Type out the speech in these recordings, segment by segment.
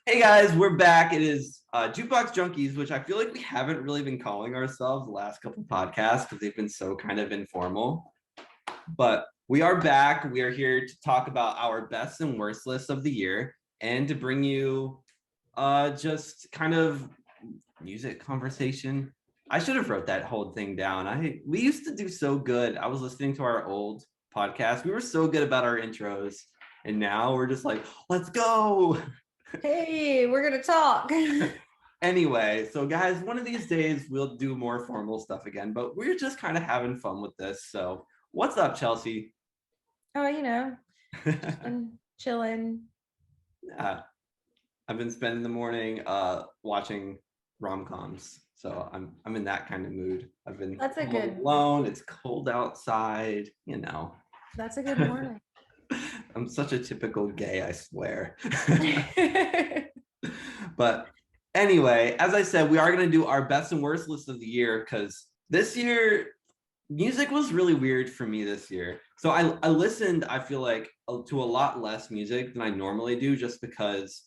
Hey guys, we're back. It is Jukebox Junkies, which I feel like we haven't really been calling ourselves the last couple podcasts because they've been so kind of informal. But we are back. We are here to talk about our best and worst list of the year and to bring you just kind of music conversation. I should have wrote that whole thing down. We used to do so good. I was listening to our old podcast. We were so good about our intros, and now we're just like, let's go. Hey, we're gonna talk. Anyway, so guys, one of these days we'll do more formal stuff again, but we're just kind of having fun with this. So, what's up, Chelsey? Oh, just been chilling. Yeah, I've been spending the morning watching rom-coms. So I'm in that kind of mood. I've been That's a good. alone. It's cold outside, you know. That's a good morning. I'm such a typical gay, I swear. But anyway, as I said, we are going to do our best and worst list of the year because this year music was really weird for me this year. So I listened, I feel like, to a lot less music than I normally do just because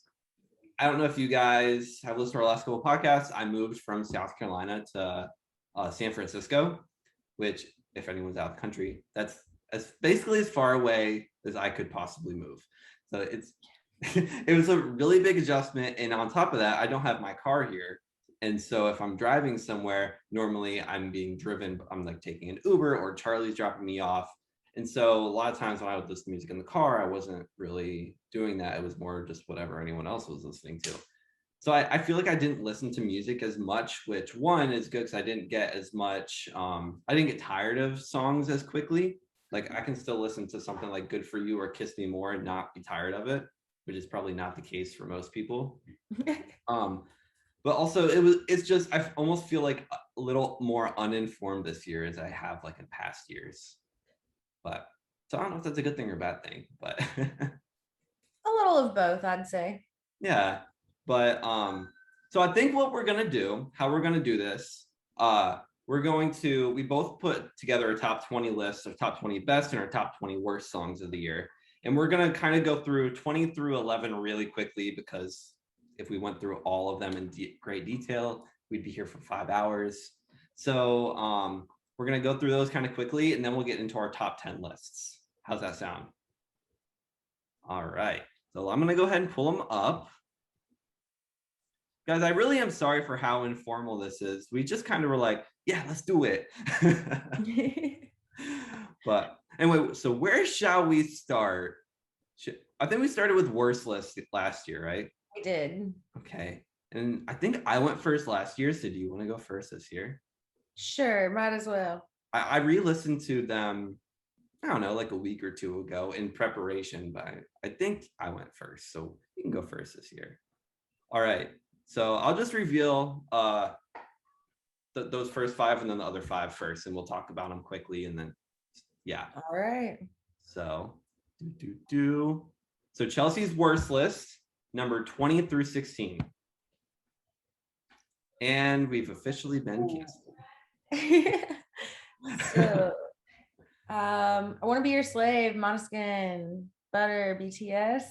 I don't know if you guys have listened to our last couple podcasts. I moved from South Carolina to San Francisco, which, if anyone's out of the country, that's basically as far away as I could possibly move. So it was a really big adjustment. And on top of that, I don't have my car here. And so if I'm driving somewhere, normally I'm being driven, I'm like taking an Uber or Charlie's dropping me off. And so a lot of times when I would listen to music in the car, I wasn't really doing that. It was more just whatever anyone else was listening to. So I feel like I didn't listen to music as much, which one is good because I didn't get as much, I didn't get tired of songs as quickly. Like I can still listen to something like Good For You or Kiss Me More and not be tired of it, which is probably not the case for most people. But also it's just, I almost feel like a little more uninformed this year as I have like in past years. But so I don't know if that's a good thing or a bad thing, but A little of both, I'd say. yeah. But so I think what we're gonna do, how we're gonna do this, we both put together a top 20 list of top 20 best and our top 20 worst songs of the year. And we're gonna kind of go through 20 through 11 really quickly because if we went through all of them in great detail, we'd be here for 5 hours. So we're gonna go through those kind of quickly and then we'll get into our top 10 lists. How's that sound? All right. So I'm gonna go ahead and pull them up. Guys, I really am sorry for how informal this is. We just kind of were like, yeah, let's do it. But anyway, so where shall we start? I think we started with worst list last year, right? I did. Okay. And I think I went first last year. So do you want to go first this year? Sure, might as well. I re-listened to them, I don't know, like a week or two ago in preparation, but I think I went first. So you can go first this year. All right. So I'll just reveal those first five and then the other five first, and we'll talk about them quickly. And then, yeah. All right. So, So Chelsea's worst list, number 20 through 16. And we've officially been canceled. So, I Want to Be Your Slave, Måneskin, Butter, BTS,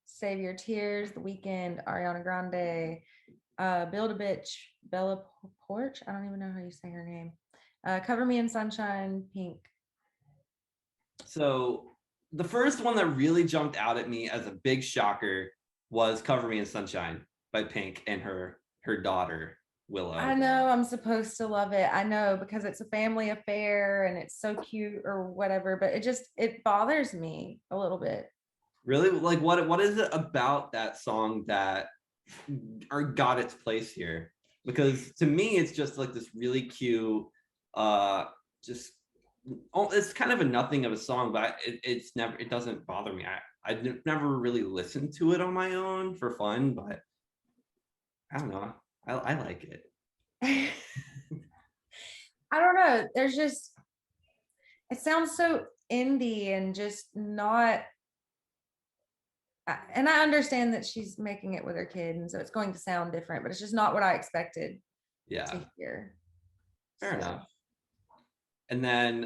Save Your Tears, The Weeknd, Ariana Grande, Build a Bitch, Bella Porch. I don't even know how you say her name. Cover Me in Sunshine, Pink. So the first one that really jumped out at me as a big shocker was Cover Me in Sunshine by Pink and her daughter, Willow. I know I'm supposed to love it. I know because it's a family affair and it's so cute or whatever, but it bothers me a little bit. Really? Like what is it about that song that or got its place here? Because to me it's just like this really cute just it's kind of a nothing of a song, but it doesn't bother me. I never really listened to it on my own for fun, but I don't know. I like it. I don't know. It sounds so indie and just not. And I understand that she's making it with her kid, and so it's going to sound different, but it's just not what I expected to hear. Fair enough. And then,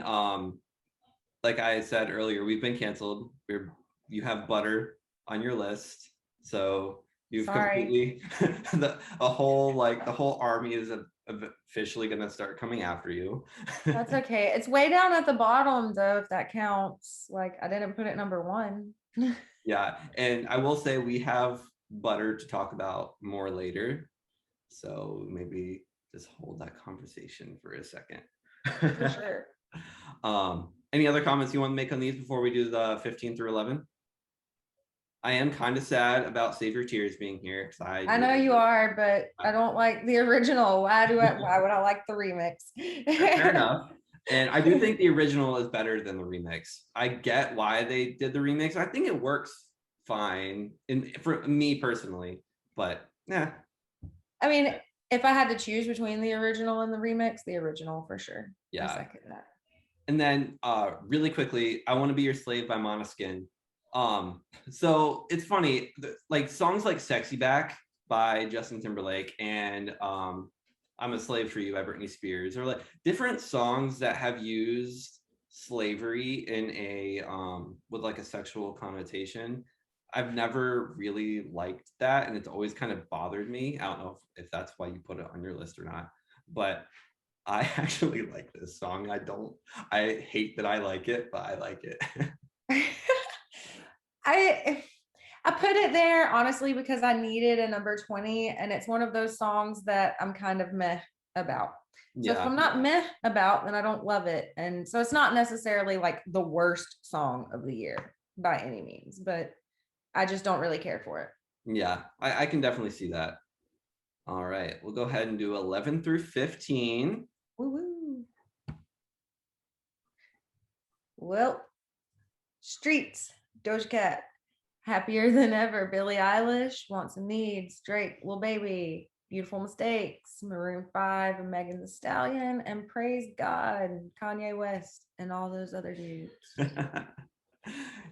like I said earlier, we've been canceled. You have Butter on your list, so You've Sorry. completely the whole army is officially gonna start coming after you. That's okay. It's way down at the bottom though, if that counts. Like I didn't put it number one. Yeah, and I will say we have Butter to talk about more later, so maybe just hold that conversation for a second. For sure. Any other comments you want to make on these before we do the 15 through 11? I am kind of sad about Save Your Tears being here because I know you are, but I don't like the original. Why would I like the remix? Fair enough. And I do think the original is better than the remix. I get why they did the remix. I think it works fine for me personally, but yeah. I mean, if I had to choose between the original and the remix, the original for sure. Yeah. I second that. And then really quickly, I Want to Be Your Slave by Måneskin. So it's funny, like songs like Sexy Back by Justin Timberlake and I'm a Slave for You by Britney Spears, or like different songs that have used slavery in a with like a sexual connotation. I've never really liked that, and it's always kind of bothered me. I don't know if that's why you put it on your list or not, but I actually like this song. I hate that I like it, but I like it. I put it there honestly because I needed a number 20, and it's one of those songs that I'm kind of meh about. So if I'm not meh about, then I don't love it. And so it's not necessarily like the worst song of the year by any means, but I just don't really care for it. Yeah, I can definitely see that. All right, we'll go ahead and do 11 through 15. Woo-woo. Well, Streets, Doja Cat, Happier Than Ever, Billie Eilish, Wants and Needs, Drake, Lil Baby, Beautiful Mistakes, Maroon 5 and Megan Thee Stallion, and Praise God, Kanye West, and all those other dudes.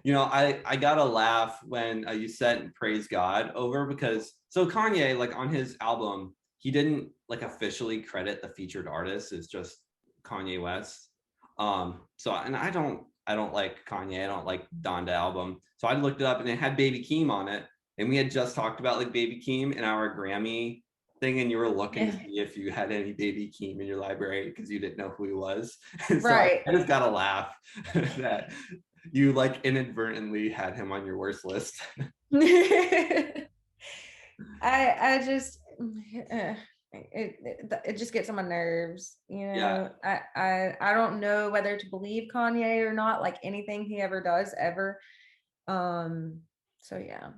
You know, I gotta laugh when you said Praise God over, because so Kanye, like on his album, he didn't like officially credit the featured artist. It's just Kanye West. So and I don't like Kanye. I don't like Donda album. So I looked it up and it had Baby Keem on it. And we had just talked about like Baby Keem in our Grammy thing, and you were looking to see if you had any Baby Keem in your library because you didn't know who he was. So right. I just gotta laugh that you like inadvertently had him on your worst list. I just it just gets on my nerves, you know. Yeah. I don't know whether to believe Kanye or not, like anything he ever does ever. So yeah,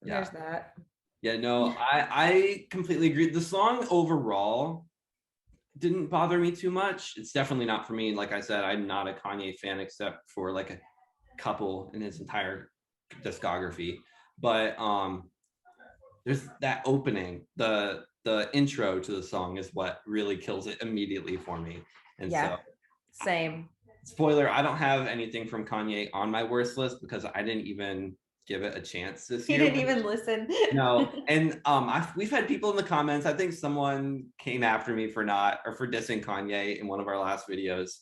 there's that. Yeah, no, I completely agree. The song overall didn't bother me too much. It's definitely not for me. Like I said, I'm not a Kanye fan except for like a couple in his entire discography. But there's that opening, the intro to the song is what really kills it immediately for me. And yeah, so same. Spoiler, I don't have anything from Kanye on my worst list because I didn't even give it a chance this year. He didn't even listen. No, and we've had people in the comments. I think someone came after me for dissing Kanye in one of our last videos.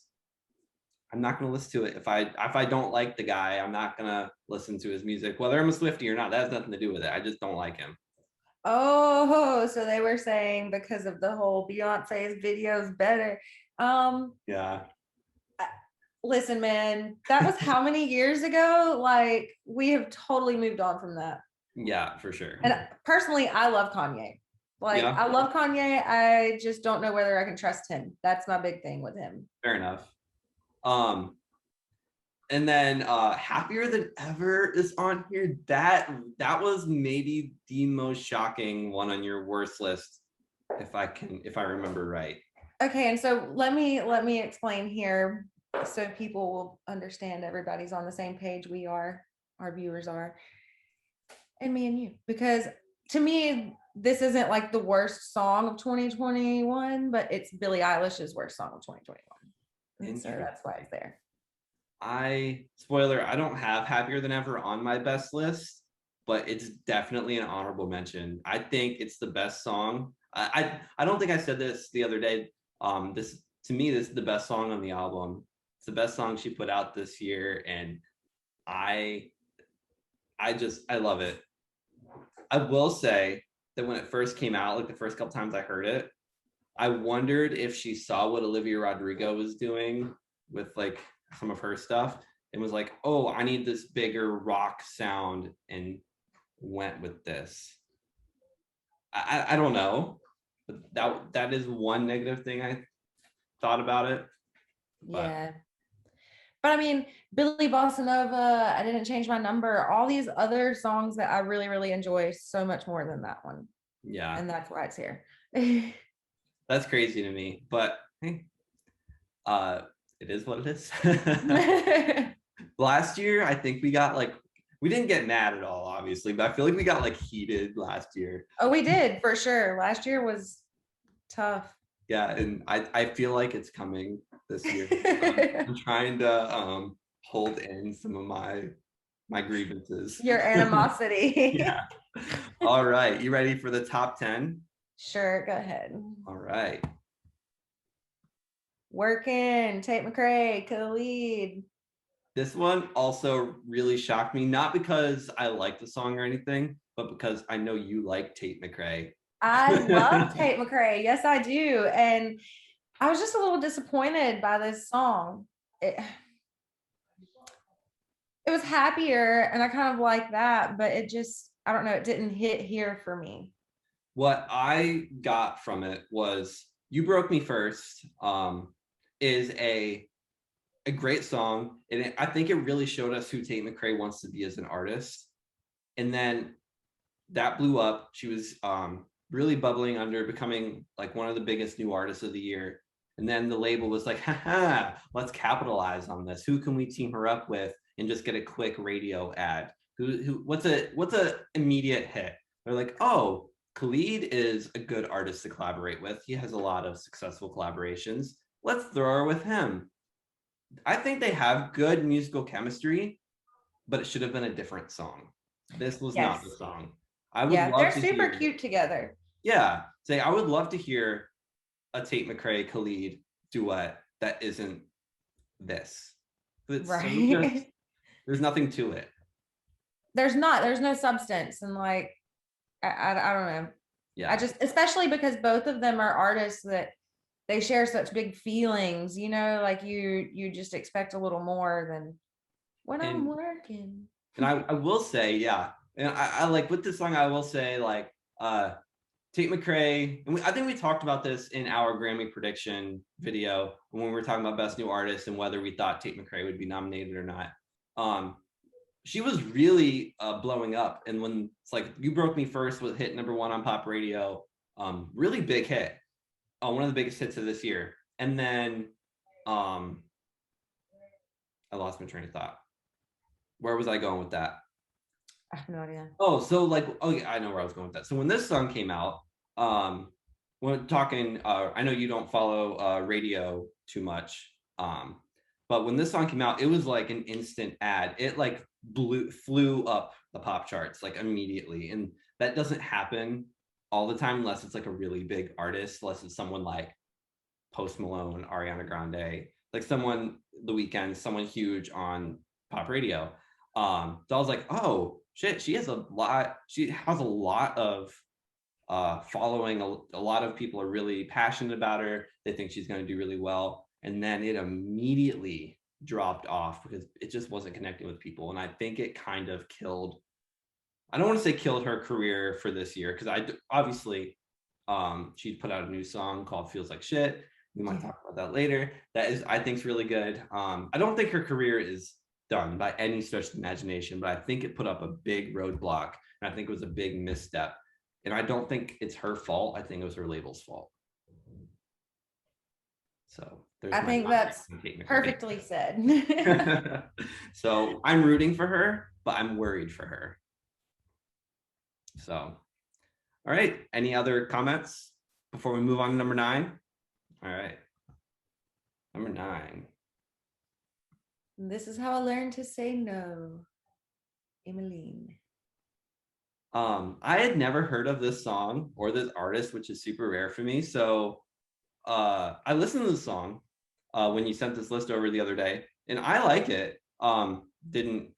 I'm not gonna listen to it. If I don't like the guy, I'm not gonna listen to his music, whether I'm a Swiftie or not. That has nothing to do with it. I just don't like him. Oh, so they were saying because of the whole Beyonce's videos better. Yeah. Listen, man, that was how many years ago? Like, we have totally moved on from that. Yeah, for sure. And personally, I love Kanye. Like, I love Kanye. I just don't know whether I can trust him. That's my big thing with him. Fair enough. And then Happier Than Ever is on here. That was maybe the most shocking one on your worst list, if I remember right. Okay, and so let me explain here so people will understand everybody's on the same page. We are, our viewers are, and me and you, because to me this isn't like the worst song of 2021, but it's Billie Eilish's worst song of 2021, and so that's why it's there. Spoiler, I don't have Happier Than Ever on my best list, but it's definitely an honorable mention. I think it's the best song. I don't think I said this the other day. This is the best song on the album. It's the best song she put out this year, and I love it. I will say that when it first came out, like the first couple times I heard it, I wondered if she saw what Olivia Rodrigo was doing with like some of her stuff and was like, oh, I need this bigger rock sound, and went with this. I don't know, but that is one negative thing I thought about it. But Yeah. But I mean, Billy Bossa Nova, I Didn't Change My Number, all these other songs that I really, really enjoy so much more than that one. yeah, And that's why it's here. that's crazy to me. But hey, it is what it is. Last year, I think we didn't get mad at all, obviously, but I feel like we got like heated last year. Oh, we did for sure. Last year was tough. Yeah, and I feel like it's coming this year. I'm trying to hold in some of my grievances. Your animosity. Yeah. All right, you ready for the top 10? Sure, go ahead. All right. Working, Tate McRae, Khalid. This one also really shocked me, not because I like the song or anything, but because I know you like Tate McRae. I love Tate McRae. Yes, I do. And I was just a little disappointed by this song. It was happier, and I kind of like that, but it just, I don't know, it didn't hit here for me. What I got from it was You Broke Me First is a great song. And I think it really showed us who Tate McRae wants to be as an artist. And then that blew up. She was really bubbling under, becoming like one of the biggest new artists of the year. And then the label was like, haha, let's capitalize on this. Who can we team her up with and just get a quick radio ad? What's a immediate hit? They're like, oh, Khalid is a good artist to collaborate with. He has a lot of successful collaborations. Let's throw her with him. I think they have good musical chemistry, but it should have been a different song. This was not the song. I would love they're to super hear, cute together. Yeah, say I would love to hear a Tate McRae Khalid duet that isn't this. But Right. There's nothing to it. There's no substance, and like I don't know. Yeah. I just, especially because both of them are artists that they share such big feelings, you know, like you just expect a little more than when I'm working. And I will say, yeah. And I like with this song, I will say like Tate McRae, and I think we talked about this in our Grammy prediction video when we were talking about Best New Artist and whether we thought Tate McRae would be nominated or not. She was really blowing up, and when it's like You Broke Me First was hit #1 on pop radio, really big hit, one of the biggest hits of this year. And then I lost my train of thought. Where was I going with that? I have no idea. Oh, so like, oh yeah, I know where I was going with that. So when this song came out, when talking, I know you don't follow radio too much, but when this song came out, it was like an instant ad. It like flew up the pop charts like immediately, and that doesn't happen all the time unless it's like a really big artist, unless it's someone like Post Malone, Ariana Grande, like someone The Weeknd, someone huge on pop radio. So I was like, oh shit, she has a lot of following. A lot of people are really passionate about her. They think she's going to do really well. And then it immediately dropped off because it just wasn't connecting with people. And I think it kind of killed, I don't want to say killed her career for this year, because obviously she put out a new song called Feels Like Shit. We might talk about that later. That is, I think, is really good. I don't think her career is done by any stretch of the imagination, but I think it put up a big roadblock, and I think it was a big misstep. And I don't think it's her fault. I think it was her label's fault. So I think that's perfectly said. So I'm rooting for her, but I'm worried for her. So, all right. Any other comments before we move on to number 9? All right. Number 9. This is how I learned to say no. Emmeline. I had never heard of this song or this artist, which is super rare for me. So I listened to the song when you sent this list over the other day, and I like it. Didn't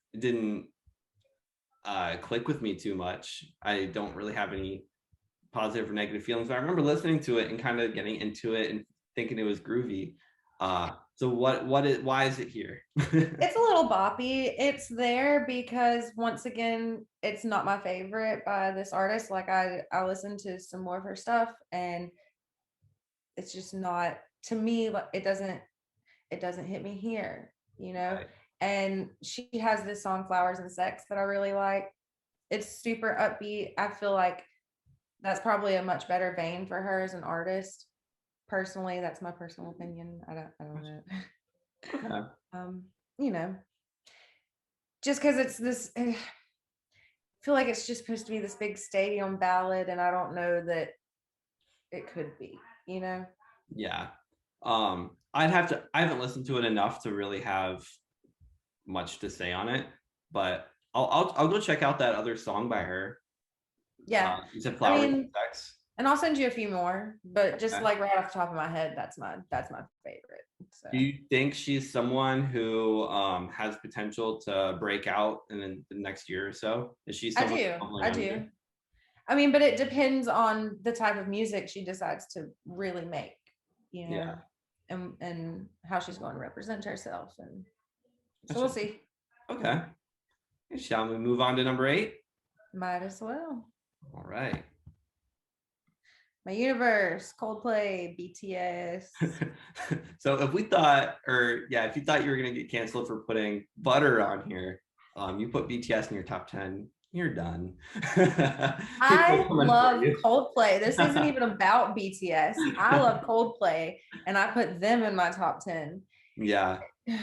click with me too much. I don't really have any positive or negative feelings. But I remember listening to it and kind of getting into it and thinking it was groovy. So why is it here? It's a little boppy. It's there because once again, it's not my favorite by this artist. Like I listened to some more of her stuff and it's just not, to me, like it doesn't hit me here, you know? Right. And she has this song Flowers and Sex that I really like. It's super upbeat. I feel like that's probably a much better vein for her as an artist. Personally, that's my personal opinion. I don't know. Okay. You know, just because it's this, I feel like it's just supposed to be this big stadium ballad, and I don't know that it could be, you know? Yeah. I haven't listened to it enough to really have much to say on it, but I'll go check out that other song by her. Yeah. You said I Flowers and mean, Sex. and I'll send you a few more, but just Okay. like right off the top of my head, that's my favorite. So Do you think she's someone who has potential to break out in the next year or so? Is she I someone do. younger? I do. I mean, but it depends on the type of music she decides to really make, you know, Yeah. and how she's going to represent herself. And so Gotcha. we'll see. Okay. Shall we move on to number 8? Might as well. All right. My universe, Coldplay, BTS. So if you thought you were gonna get canceled for putting Butter on here, you put BTS in your top 10, you're done. People are I coming for love you. Coldplay. This isn't even about BTS. I love Coldplay, and I put them in my top 10. Yeah. It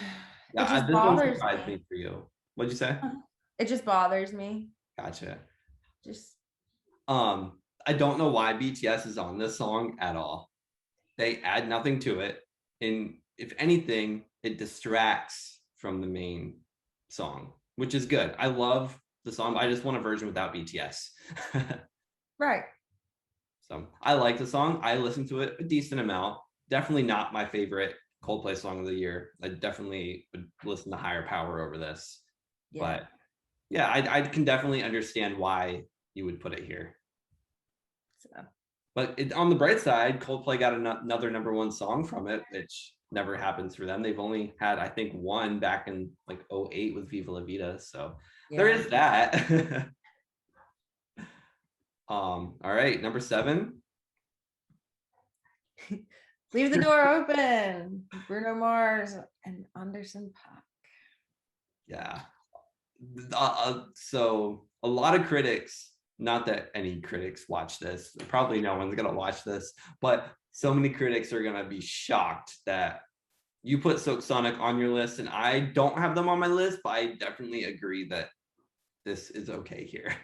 Yeah, just this one bothers surprised me. me for you. What'd you say? It just bothers me. Gotcha. Just I don't know why BTS is on this song at all. They add nothing to it. And if anything, it distracts from the main song, which is good. I love the song, but I just want a version without BTS. right. So I like the song. I listen to it a decent amount. Definitely not my favorite Coldplay song of the year. I definitely would listen to Higher Power over this. Yeah. But yeah, I can definitely understand why you would put it here. So But on the bright side, Coldplay got another number 1 song from it, which never happens for them. They've only had, I think, one back in like 08 with Viva La Vida. So there is that. All right, number 7. Leave the door open. Bruno Mars and Anderson .Paak. Yeah. So a lot of critics, not that any critics watch this, probably no one's gonna watch this, but so many critics are gonna be shocked that you put Silk Sonic on your list, and I don't have them on my list, but I definitely agree that this is okay here.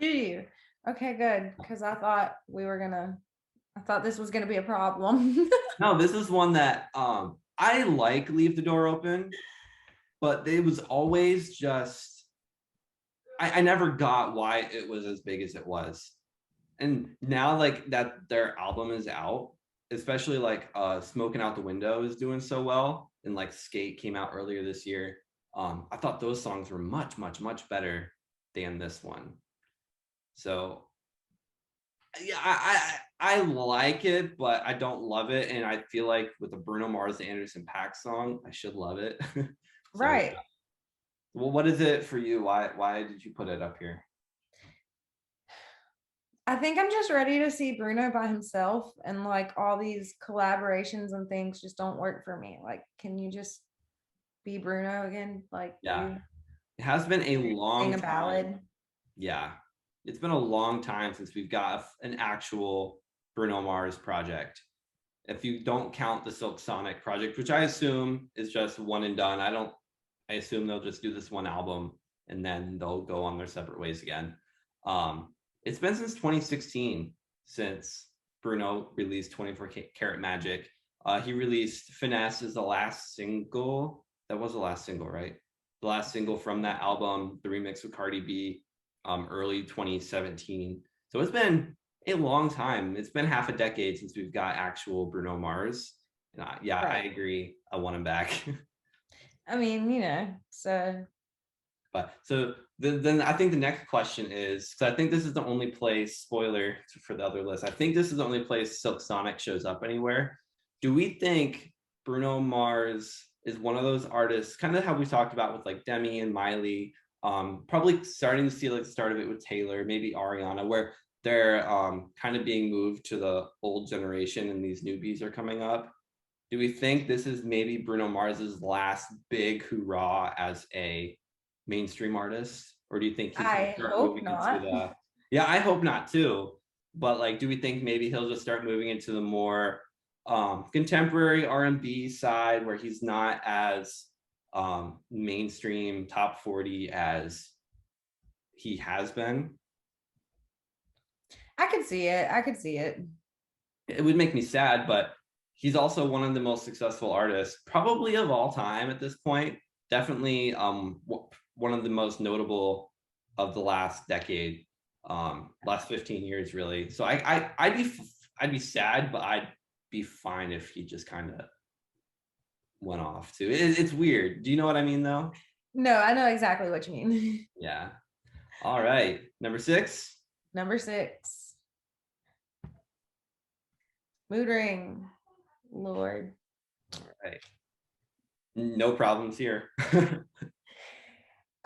Do you? Okay, good. Because I thought this was gonna be a problem. No, this is one that I like Leave the Door Open, but it was always just I never got why it was as big as it was. And now like that their album is out, especially like Smoking Out the Window is doing so well, and like Skate came out earlier this year. I thought those songs were much, much, much better than this one. So yeah, I like it, but I don't love it. And I feel like with the Bruno Mars Anderson .Paak song, I should love it. So, right. yeah. Well, what is it for you? Why did you put it up here? I think I'm just ready to see Bruno by himself, and like all these collaborations and things just don't work for me. Like, can you just be Bruno again? Like, Yeah, it has been a long sing a time. ballad. Yeah, it's been a long time since we've got an actual Bruno Mars project. If you don't count the Silk Sonic project, which I assume is just one and done, I assume they'll just do this one album and then they'll go on their separate ways again. It's been since 2016 since Bruno released 24 Karat Magic. He released Finesse as the last single. That was the last single, right? The last single from that album, the remix with Cardi B, early 2017. So it's been a long time. It's been half a decade since we've got actual Bruno Mars. And I Right. agree. I want him back. I mean, so But so then I think the next question is, because I think this is the only place, spoiler for the other list, I think this is the only place Silk Sonic shows up anywhere. Do we think Bruno Mars is one of those artists, kind of how we talked about with like Demi and Miley, probably starting to see like the start of it with Taylor, maybe Ariana, where they're kind of being moved to the old generation and these newbies are coming up. Do we think this is maybe Bruno Mars's last big hoorah as a mainstream artist, or do you think he's going to I start hope moving into not. the? Yeah, I hope not too. But like, do we think maybe he'll just start moving into the more contemporary R&B side, where he's not as mainstream top 40 as he has been? I could see it. I could see it. It would make me sad, but he's also one of the most successful artists, probably of all time at this point. Definitely one of the most notable of the last decade, last 15 years, really. So I'd be sad, but I'd be fine if he just kind of went off too. It's weird. Do you know what I mean, though? No, I know exactly what you mean. Yeah. All right. Number 6. Number 6. Mood ring. Lord. All right. No problems here.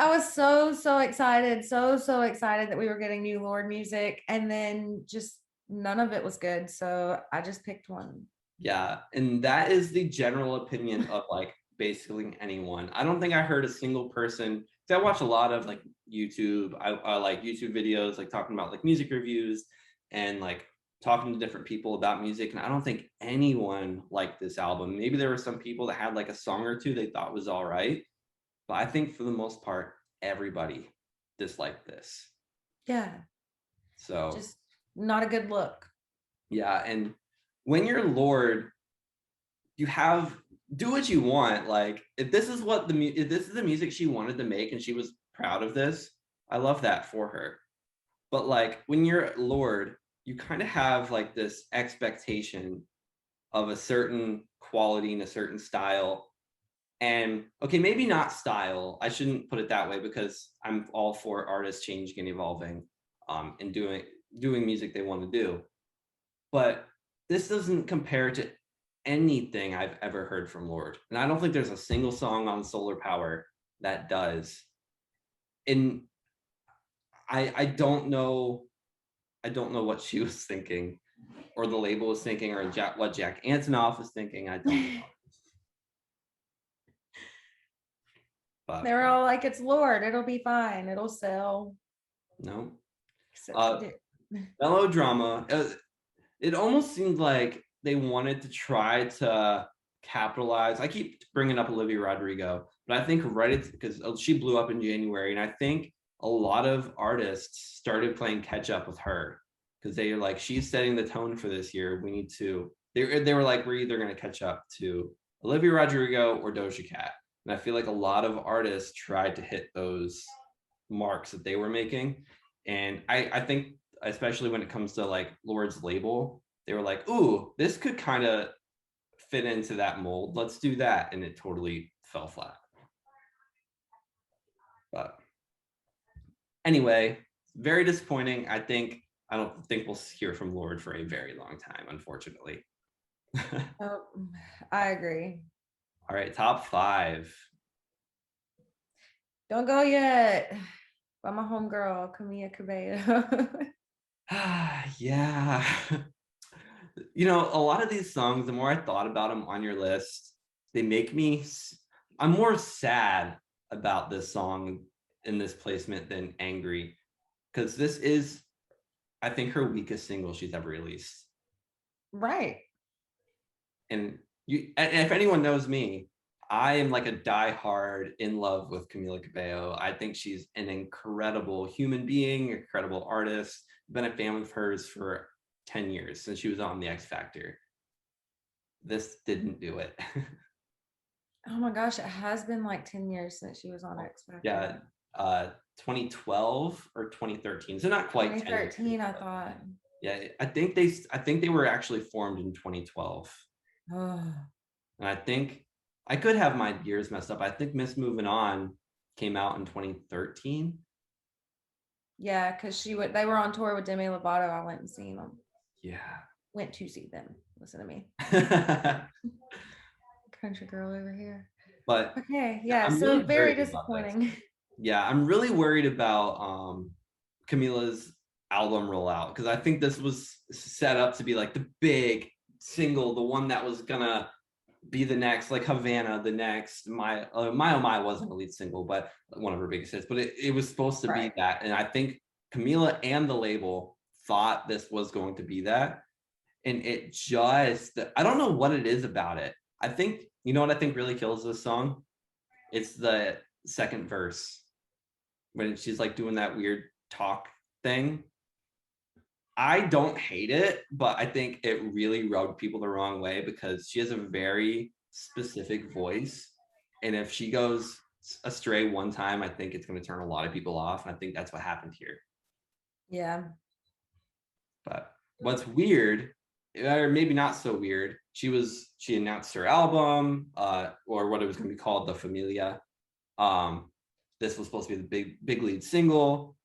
I was so excited, so excited that we were getting new Lord music, and then just none of it was good. So I just picked one. Yeah, and that is the general opinion of like basically anyone. I don't think I heard a single person. I watch a lot of like YouTube. I like YouTube videos, like talking about like music reviews and like talking to different people about music. And I don't think anyone liked this album. Maybe there were some people that had like a song or two they thought was all right, but I think for the most part, everybody disliked this. Yeah. So Just not a good look. yeah, and when you're Lord, you have do what you want. Like if this is what if this is the music she wanted to make and she was proud of this, I love that for her. But like when you're Lord, you kind of have like this expectation of a certain quality and a certain style. And okay, maybe not style. I shouldn't put it that way because I'm all for artists changing and evolving, and doing music they want to do. But this doesn't compare to anything I've ever heard from Lord. And I don't think there's a single song on Solar Power that does. And I don't know what she was thinking or the label was thinking or what Jack Antonoff was thinking. I don't know. But They were all like, it's Lord, it'll be fine, it'll sell. no. Except it did. Melodrama. It almost seemed like they wanted to try to capitalize. I keep bringing up Olivia Rodrigo, but I think because she blew up in January, and I think a lot of artists started playing catch up with her because they are like, she's setting the tone for this year. We need to. They were like, we're either going to catch up to Olivia Rodrigo or Doja Cat, and I feel like a lot of artists tried to hit those marks that they were making, and I think especially when it comes to like Lord's label, they were like, ooh, this could kind of fit into that mold. Let's do that. And it totally fell flat. But anyway, very disappointing. I don't think we'll hear from Lord for a very long time, unfortunately. Oh, I agree. All right, top 5. Don't go yet. By my homegirl, Camila Cabello. Yeah. You know, a lot of these songs, the more I thought about them on your list, I'm more sad about this song in this placement than angry, because this is, I think, her weakest single she's ever released. Right. And if anyone knows me, I am like a diehard in love with Camila Cabello. I think she's an incredible human being, incredible artist. Been a fan of hers for 10 years since she was on the X Factor. This didn't do it. Oh my gosh, it has been like 10 years since she was on X Factor. Yeah, 2012 or 2013. So not quite 2013, 10 years, I thought. Yeah, I think they were actually formed in 2012. Oh. And I think I could have my years messed up. I think Miss Moving On came out in 2013. Yeah, because they were on tour with Demi Lovato. I went and seen them. Yeah. Went to see them. Listen to me. Country girl over here. But okay, yeah, I'm so really very worried about this. disappointing. Yeah, I'm really worried about Camila's album rollout because I think this was set up to be like the big single, the one that was gonna be the next, like Havana, the next My Oh My wasn't a lead single, but one of her biggest hits. But it was supposed to be that, and I think Camila and the label thought this was going to be that, and it just I don't know what it is about it. I think you know what I think really kills this song. It's the second verse when she's like doing that weird talk thing. I don't hate it, but I think it really rubbed people the wrong way because she has a very specific voice. And if she goes astray one time, I think it's going to turn a lot of people off. And I think that's what happened here. Yeah. But what's weird, or maybe not so weird, she announced her album, or what it was going to be called, The Familia. This was supposed to be the big lead single.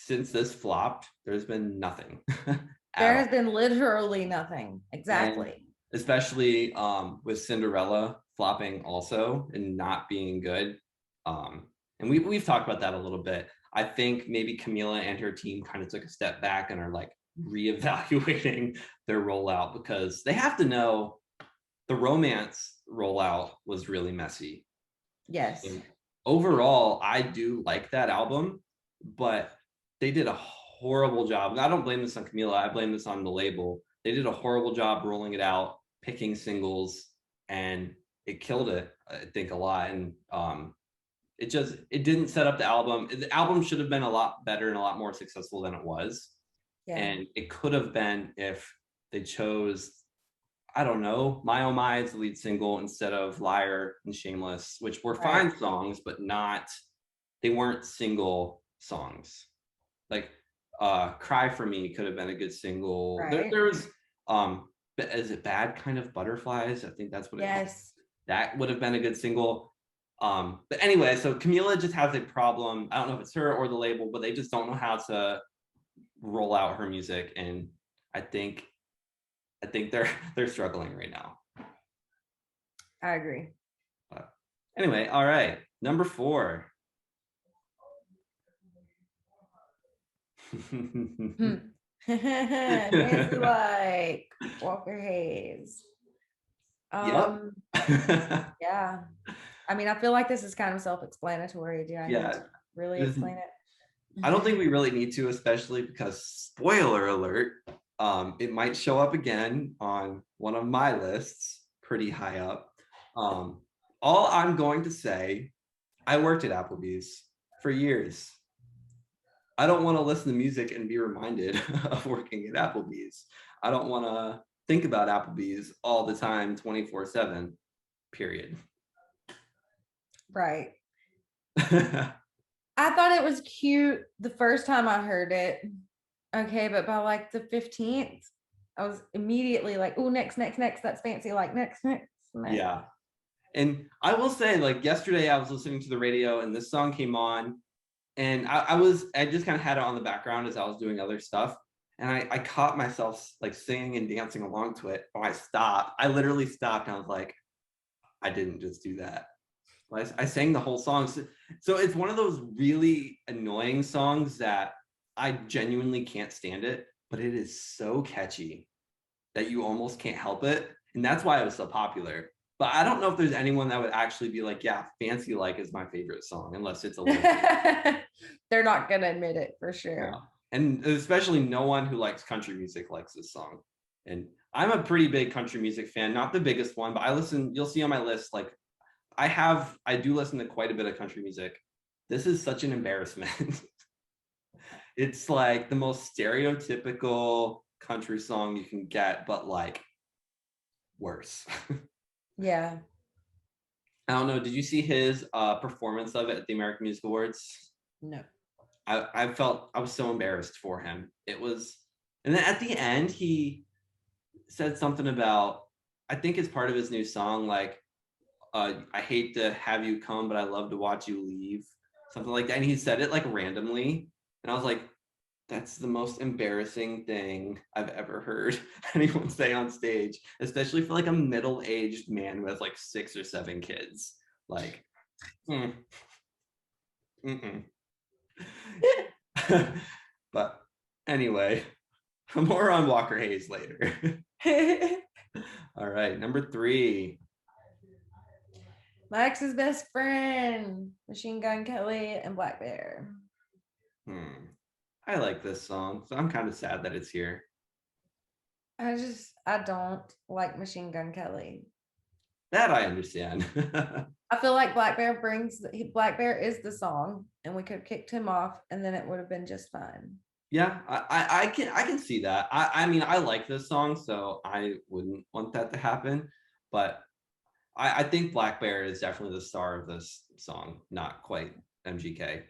Since this flopped, there's been nothing. There has been literally nothing. Exactly. And especially with Cinderella flopping also and not being good. And we've talked about that a little bit. I think maybe Camila and her team kind of took a step back and are like reevaluating their rollout because they have to know the romance rollout was really messy. Yes. And overall, I do like that album, but they did a horrible job. I don't blame this on Camila. I blame this on the label. They did a horrible job rolling it out, picking singles, and it killed it, I think, a lot. And it didn't set up the album. The album should have been a lot better and a lot more successful than it was. Yeah. And it could have been if they chose, I don't know, My Oh My as the lead single instead of Liar and Shameless, which were fine songs, but they weren't single songs. Like Cry For Me could have been a good single. Right. There was is it Bad Kind of Butterflies? I think that's what it was. That would have been a good single. But anyway, so Camila just has a problem. I don't know if it's her or the label, but they just don't know how to roll out her music. And I think they're struggling right now. I agree. But anyway, all right. Number 4. Nancy Like Walker Hayes. Yep. Yeah. I mean, I feel like this is kind of self-explanatory. Do I need to really explain it? I don't think we really need to, especially because, spoiler alert, it might show up again on one of my lists, pretty high up. All I'm going to say, I worked at Applebee's for years. I don't want to listen to music and be reminded of working at Applebee's. I don't want to think about Applebee's all the time, 24/7, period. Right. I thought it was cute the first time I heard it. Okay, but by like the 15th, I was immediately like, oh, next, that's fancy, like next. Yeah. And I will say, like yesterday I was listening to the radio and this song came on and I just kind of had it on the background as I was doing other stuff. And I caught myself like singing and dancing along to it. But I literally stopped and I was like, I didn't just do that. I sang the whole song. So it's one of those really annoying songs that I genuinely can't stand it, but it is so catchy that you almost can't help it. And that's why it was so popular. But I don't know if there's anyone that would actually be like, yeah, Fancy Like is my favorite song, unless it's a little They're not going to admit it for sure. Yeah. And especially no one who likes country music likes this song. And I'm a pretty big country music fan, not the biggest one, but you'll see on my list, like I do listen to quite a bit of country music. This is such an embarrassment. It's like the most stereotypical country song you can get, but like worse. Yeah. I don't know. Did you see his performance of it at the American Music Awards? No. I felt I was so embarrassed for him. It was, and then at the end he said something about, I think it's part of his new song, like I hate to have you come, but I love to watch you leave. Something like that. And he said it like randomly. And I was like, that's the most embarrassing thing I've ever heard anyone say on stage, especially for like a middle-aged man who has like 6 or 7 kids. Like, but anyway, more on Walker Hayes later. All right, number 3. My ex's best friend, Machine Gun Kelly and Black Bear. I like this song, so I'm kind of sad that it's here. I don't like Machine Gun Kelly. That I understand. I feel like Black Bear is the song, and we could have kicked him off, and then it would have been just fine. Yeah, I can see that. I mean, I like this song, so I wouldn't want that to happen. But I think Black Bear is definitely the star of this song, not quite MGK.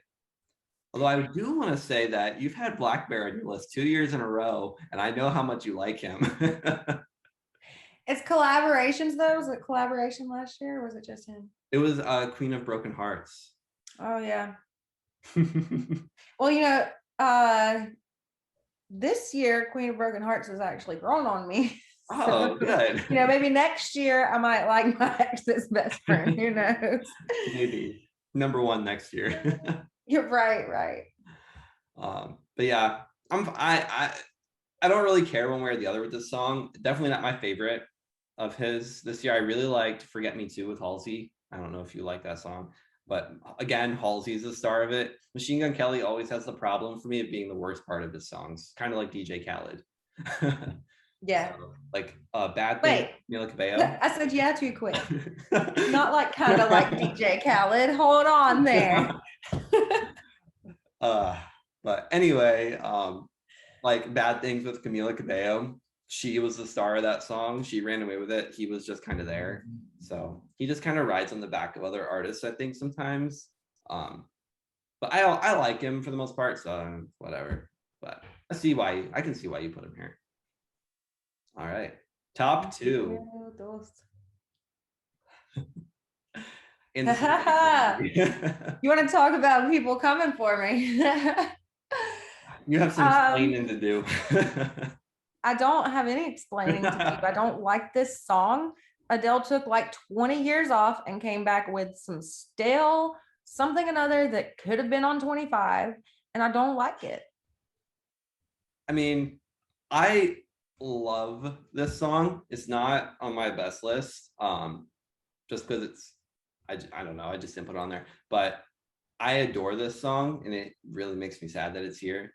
Although I do want to say that you've had Black Bear on your list 2 years in a row, and I know how much you like him. It's collaborations though. Was it collaboration last year, or was it just him? It was Queen of Broken Hearts. Oh yeah. Well, this year Queen of Broken Hearts has actually grown on me. Oh, good. Maybe next year I might like my ex's best friend. Who knows? Maybe number 1 next year. You're right. But yeah, I don't really care one way or the other with this song. Definitely not my favorite of his this year. I really liked Forget Me Too with Halsey. I don't know if you like that song, but again, Halsey's the star of it. Machine Gun Kelly always has the problem for me of being the worst part of his songs, kind of like DJ Khaled. Yeah. So, like Bad Thing, Camila Cabello. I said yeah too quick. Not like kind of like DJ Khaled. Hold on there. But anyway, like Bad Things with Camila Cabello, she was the star of that song. She ran away with it. He was just kind of there. So he just kind of rides on the back of other artists, I think, sometimes. But I like him for the most part, so whatever. But I can see why you put him here. All right. Top 2. You want to talk about people coming for me? You have some explaining to do. I don't have any explaining to do. I don't like this song. Adele took like 20 years off and came back with some stale something another that could have been on 25, and I don't like it. I mean, I love this song. It's not on my best list, just because it's I don't know, I just didn't put it on there, but I adore this song, and it really makes me sad that it's here.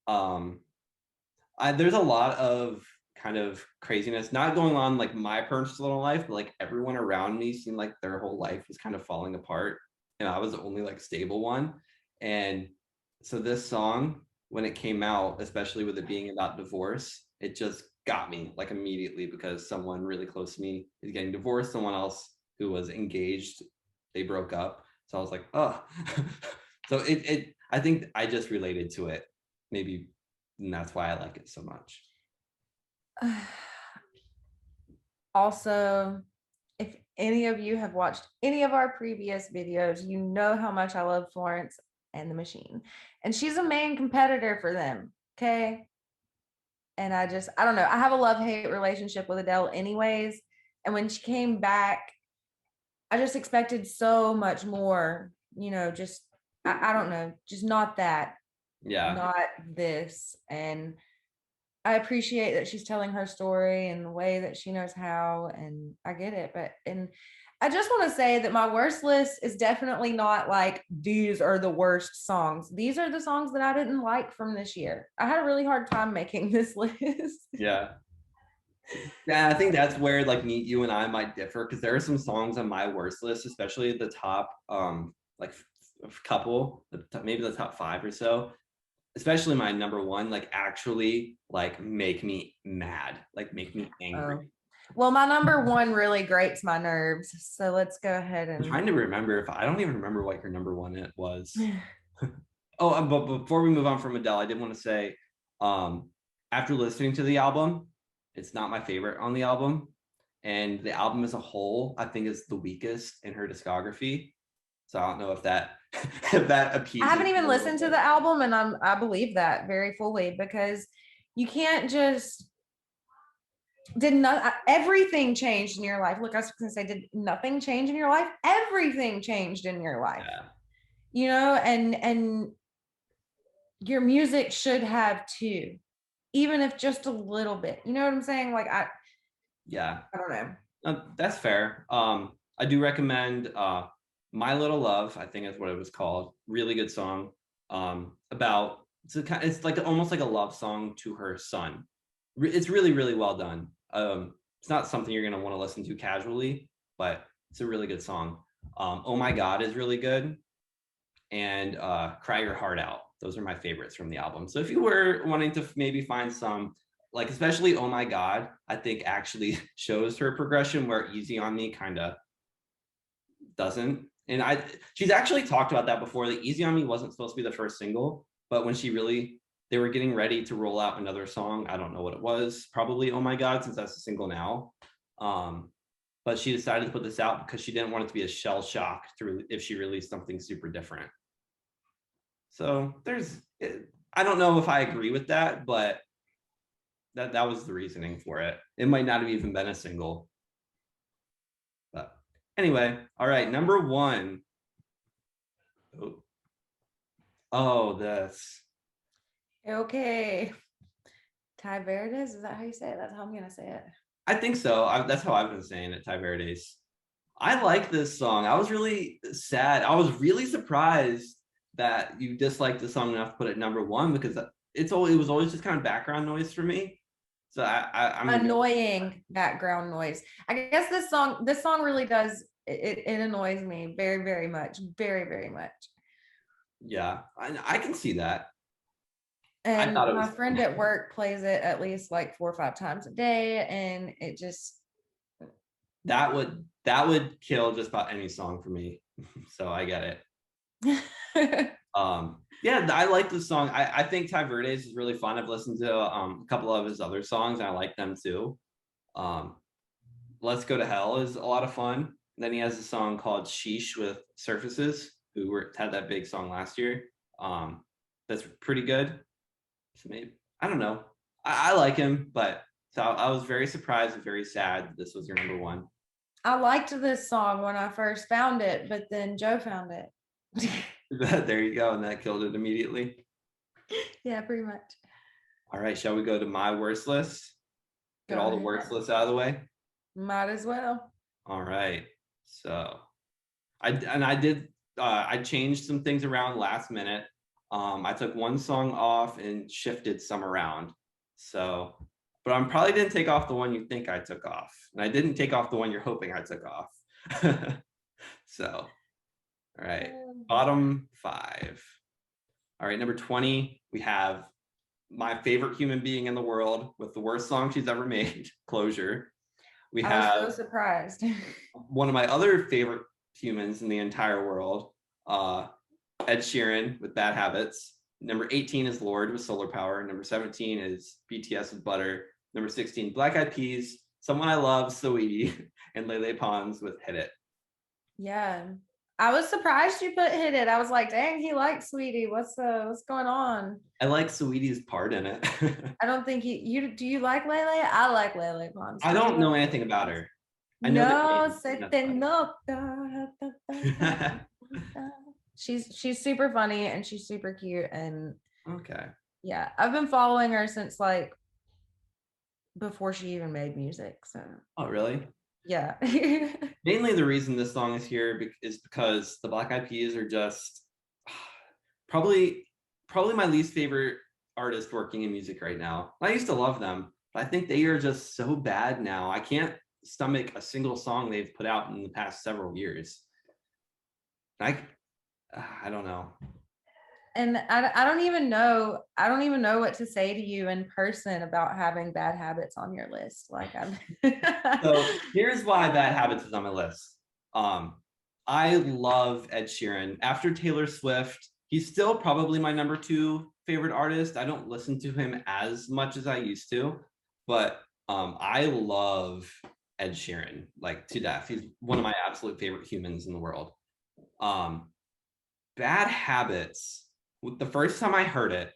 There's a lot of kind of craziness not going on like my personal life, but like everyone around me seemed like their whole life was kind of falling apart, and I was the only like stable one. And so this song, when it came out, especially with it being about divorce, it just got me like immediately, because someone really close to me is getting divorced. Someone else who was engaged, they broke up. So I was like, oh. So I think I just related to it, maybe, and that's why I like it so much. Also, if any of you have watched any of our previous videos, you know how much I love Florence and the Machine, and she's a main competitor for them. Okay. And I don't know. I have a love-hate relationship with Adele anyways. And when she came back, I just expected so much more, just, I don't know, just not that. Yeah. Not this. And I appreciate that she's telling her story in the way that she knows how, and I get it. And I just want to say that my worst list is definitely not like these are the worst songs. These are the songs that I didn't like from this year. I had a really hard time making this list. Yeah, I think that's where like you and I might differ, because there are some songs on my worst list, especially the top like couple, maybe the top 5 or so, especially my number 1, like actually like make me mad, like make me angry. Oh. Well, my number 1 really grates my nerves. So let's go ahead and. I'm trying to remember I don't even remember what your number 1 it was. Oh, but before we move on from Adele, I did want to say, after listening to the album, it's not my favorite on the album. and the album as a whole, I think, is the weakest in her discography. So I don't know if that if that appeases. I haven't even you a little listened to bit. the album, and I believe that very fully, because you can't just did not everything changed in your life. Look, I was gonna say, did nothing change in your life? Everything changed in your life. Yeah. You know, and your music should have too, even if just a little bit. You know what I'm saying? Like Yeah. I don't know. That's fair. I do recommend My Little Love, I think is what it was called. Really good song. About it's like almost like a love song to her son. It's really, really well done. It's not something you're gonna want to listen to casually, but it's a really good song. Oh My God is really good. And Cry Your Heart Out. Those are my favorites from the album. So if you were wanting to maybe find some, like especially Oh My God, I think actually shows her progression where Easy on Me kind of doesn't. And she's actually talked about that before. That Easy on Me wasn't supposed to be the first single, but when they were getting ready to roll out another song. I don't know what it was, probably Oh My God, since that's a single now. But she decided to put this out because she didn't want it to be a shell shock if she released something super different. So I don't know if I agree with that, but that was the reasoning for it. It might not have even been a single. But anyway, all right, number one. This. Okay. Ty Verdes, is that how you say it? That's how I'm gonna say it. I think so. That's how I've been saying it, Ty Verdes. I like this song. I was really sad. I was really surprised that you disliked the song enough to put it number one, because it was always just kind of background noise for me. So I'm annoying background noise. I guess this song really does it annoys me very, very much. Very, very much. Yeah, I can see that. And my friend at work plays it at least like 4 or 5 times a day, and it just that would kill just about any song for me. So I get it. Yeah, I like this song. I think Ty Verdes is really fun. I've listened to a couple of his other songs and I like them too. Let's Go to Hell is a lot of fun. Then he has a song called Sheesh with Surfaces, who had that big song last year. That's pretty good. So maybe, I don't know. I like him, but so I was very surprised and very sad that this was your number one. I liked this song when I first found it, but then Joe found it. There you go, and that killed it immediately. Yeah, pretty much. All right, shall we go to my worst list? Get all the worst lists out of the way. Might as well. All right. So I changed some things around last minute. I took one song off and shifted some around. So, but I probably didn't take off the one you think I took off. And I didn't take off the one you're hoping I took off. So, all right. Bottom 5. All right. Number 20, we have my favorite human being in the world with the worst song she's ever made, Closure. I was so surprised. One of my other favorite humans in the entire world, Ed Sheeran with Bad Habits. Number 18 is Lorde with Solar Power. Number 17 is BTS with Butter. Number 16, Black Eyed Peas, Someone I Love, Saweetie, and Lele Pons with Hit It. Yeah. I was surprised you put Hit It. I was like, dang, he likes Sweetie. What's going on? I like Saweetie's part in it. I don't think you do. You like Lele? I like Lele Pons. I don't know anything about her. I know she's super funny and she's super cute, and okay. Yeah, I've been following her since like before she even made music. So. Oh, really? Yeah. Mainly the reason this song is here is because the Black Eyed Peas are just probably my least favorite artist working in music right now. I used to love them, but I think they are just so bad now. I can't stomach a single song they've put out in the past several years. I don't know. And I don't even know what to say to you in person about having Bad Habits on your list. Like So here's why Bad Habits is on my list. I love Ed Sheeran. After Taylor Swift, he's still probably my number 2 favorite artist. I don't listen to him as much as I used to, but I love Ed Sheeran, like to death. He's one of my absolute favorite humans in the world. Um, Bad Habits. The first time I heard it,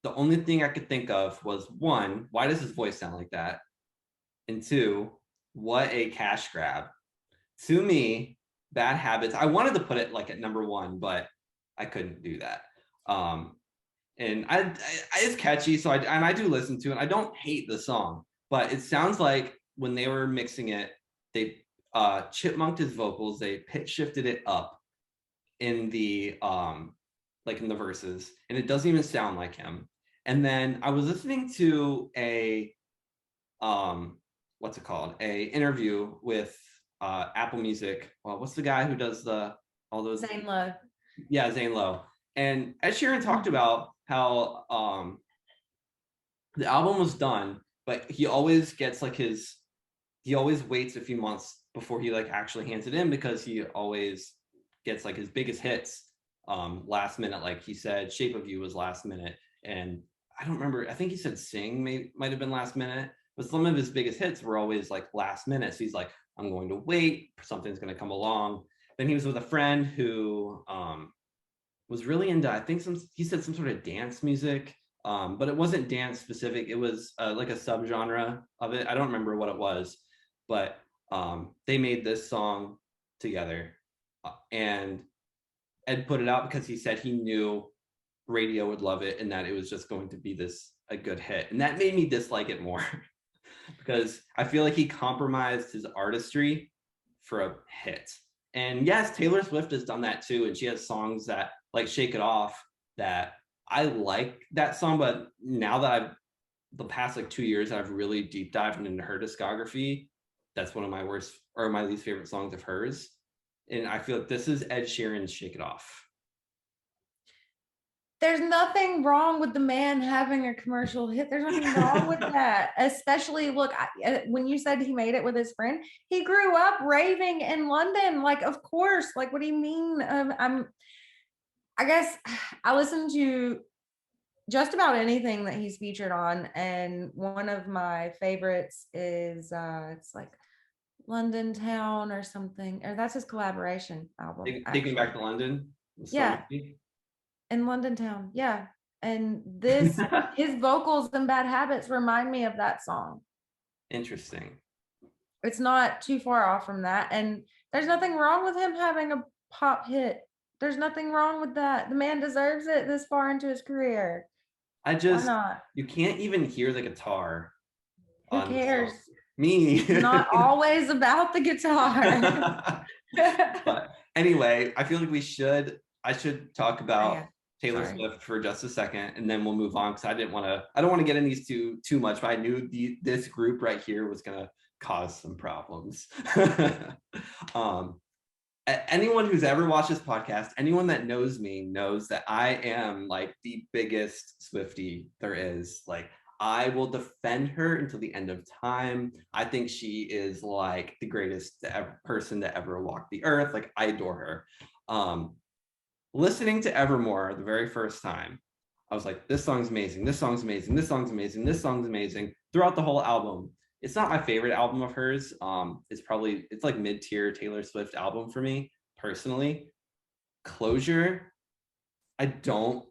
the only thing I could think of was one, why does his voice sound like that? And two, what a cash grab. To me, Bad Habits, I wanted to put it like at number one, but I couldn't do that. And it's catchy, so I do listen to it. I don't hate the song, but it sounds like when they were mixing it, they chipmunked his vocals, they pitch shifted it up in the like in the verses, and it doesn't even sound like him. And then I was listening to a what's it called? A interview with Apple Music. Well, what's the guy who does all those? Zane Lowe. Yeah, Zane Lowe. And Ed Sheeran talked about how the album was done, but he always gets like he always waits a few months before he like actually hands it in, because he always gets like his biggest hits last minute. Like he said, Shape of You was last minute, and I don't remember. I think he said Sing might have been last minute, but some of his biggest hits were always like last minute. So he's like, I'm going to wait, something's going to come along. Then he was with a friend who was really into, I think he said some sort of dance music, but it wasn't dance specific. It was like a subgenre of it. I don't remember what it was, but they made this song together, and Ed put it out because he said he knew radio would love it and that it was just going to be a good hit. And that made me dislike it more because I feel like he compromised his artistry for a hit. And yes, Taylor Swift has done that too, and she has songs that like Shake It Off that I like that song, but now that the past like 2 years I've really deep dived into her discography, that's one of my worst or my least favorite songs of hers. And I feel like this is Ed Sheeran's Shake It Off. There's nothing wrong with the man having a commercial hit. There's nothing wrong with that. Especially, look, when you said he made it with his friend, he grew up raving in London. Like, of course. Like, what do you mean? I guess I listen to just about anything that he's featured on, and one of my favorites is it's like London Town or something, or that's his collaboration album. Taking Back to London. Yeah. In London Town, yeah. And this his vocals and Bad Habits remind me of that song. Interesting. It's not too far off from that, and there's nothing wrong with him having a pop hit. There's nothing wrong with that. The man deserves it this far into his career. Why not? You can't even hear the guitar. Who cares? Me. It's not always about the guitar. But anyway, I feel like I should talk about Taylor Swift for just a second, and then we'll move on, because I don't want to get in these too much, but I knew this group right here was gonna cause some problems. Anyone who's ever watched this podcast, anyone that knows me knows that I am like the biggest Swiftie there is. Like, I will defend her until the end of time. I think she is like the greatest person to ever walk the earth. Like, I adore her. Listening to Evermore the very first time, I was like, this song's amazing, this song's amazing, this song's amazing, this song's amazing. Throughout the whole album, it's not my favorite album of hers. It's like mid-tier Taylor Swift album for me personally. Closure, I don't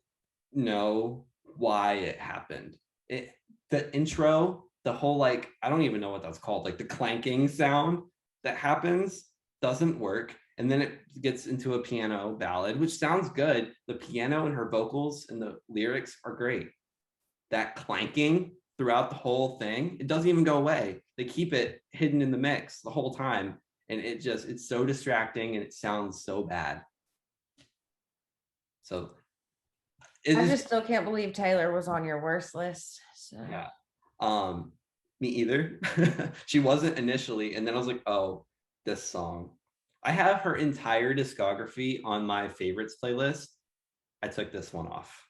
know why it happened. The intro, the whole like, I don't even know what that's called, like the clanking sound that happens doesn't work. And then it gets into a piano ballad, which sounds good. The piano and her vocals and the lyrics are great. That clanking throughout the whole thing, it doesn't even go away. They keep it hidden in the mix the whole time. And it's so distracting, and it sounds so bad. So I just still can't believe Taylor was on your worst list. So. Yeah. Me either. She wasn't initially. And then I was like, oh, this song. I have her entire discography on my favorites playlist. I took this one off.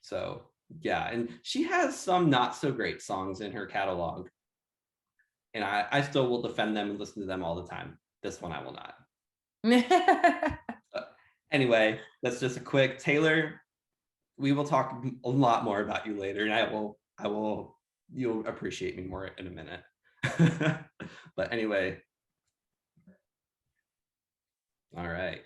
So yeah, and she has some not so great songs in her catalog, and I still will defend them and listen to them all the time. This one I will not. Anyway, that's just a quick Taylor. We will talk a lot more about you later, and I will you'll appreciate me more in a minute. But anyway, all right.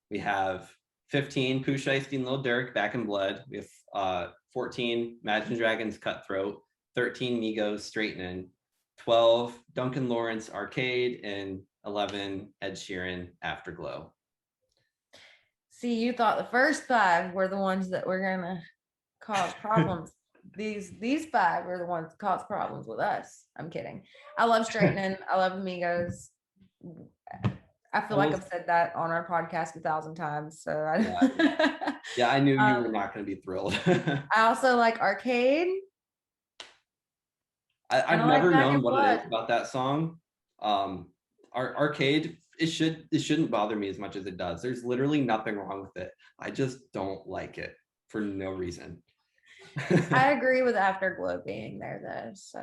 We have 15 Pooh Shiesty and Lil Durk, Back in Blood. We have 14 Imagine Dragons, Cutthroat. 13 Migos, Straightening. 12 Duncan Lawrence, Arcade, and 11 Ed Sheeran, Afterglow. See, you thought the first 5 were the ones that were gonna cause problems. These 5 were the ones that cause problems with us. I'm kidding. I love Straightening. I love Amigos. I feel like I've said that on our podcast 1,000 times. So yeah, I knew you were not going to be thrilled. I also like Arcade. I've never known what it is about that song. Arcade, it shouldn't bother me as much as it does. There's literally nothing wrong with it. I just don't like it for no reason. I agree with Afterglow being there though. So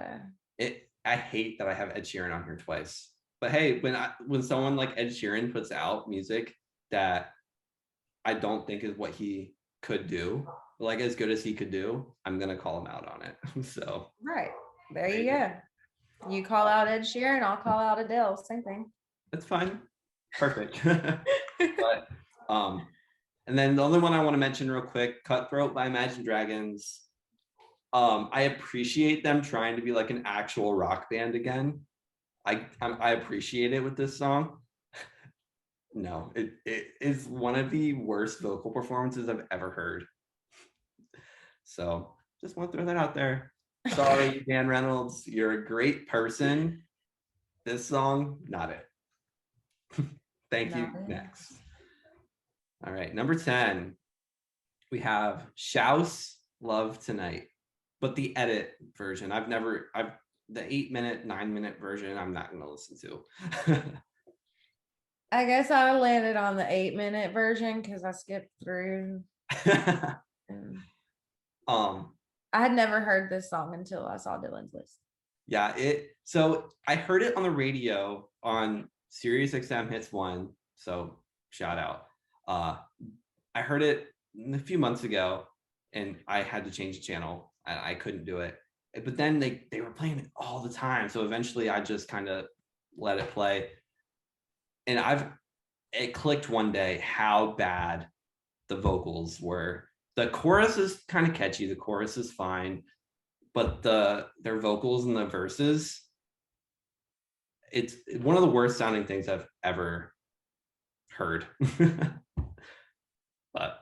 I hate that I have Ed Sheeran on here twice. But hey, when someone like Ed Sheeran puts out music that I don't think is what he could do, like as good as he could do, I'm gonna call him out on it. So right. There you go. You call out Ed Sheeran, I'll call out Adele. Same thing. That's fine. Perfect. But and then the only one I want to mention real quick, Cutthroat by Imagine Dragons. I appreciate them trying to be like an actual rock band again. I appreciate it with this song. No, it is one of the worst vocal performances I've ever heard. So just want to throw that out there. Sorry, Dan Reynolds, you're a great person. This song, not it. Thank you. Next. All right, number 10. We have Shouse Love Tonight, but the edit version. The 8-minute, 9-minute version, I'm not gonna listen to. I guess I landed on the 8-minute version because I skipped through. I had never heard this song until I saw Dylan's list. Yeah, so I heard it on the radio on Sirius XM Hits 1. So shout out. I heard it a few months ago and I had to change the channel. I couldn't do it. But then they were playing it all the time. So eventually I just kind of let it play. And it clicked one day how bad the vocals were. The chorus is kind of catchy. The chorus is fine, but their vocals and the verses, it's one of the worst sounding things I've ever heard. But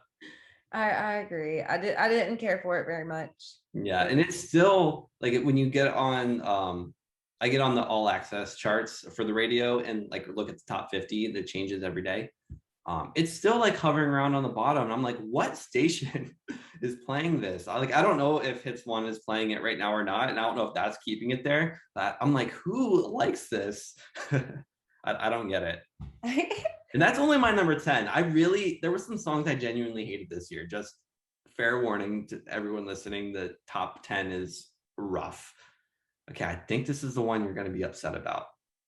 I agree. I didn't care for it very much. Yeah, and it's still like when you get on I get on the all access charts for the radio and like look at the top 50 that changes every day. It's still like hovering around on the bottom. And I'm like, what station is playing this? I don't know if Hits 1 is playing it right now or not. And I don't know if that's keeping it there. But I'm like, who likes this? I don't get it. And that's only my number 10. There were some songs I genuinely hated this year. Just fair warning to everyone listening, the top 10 is rough. Okay, I think this is the one you're going to be upset about.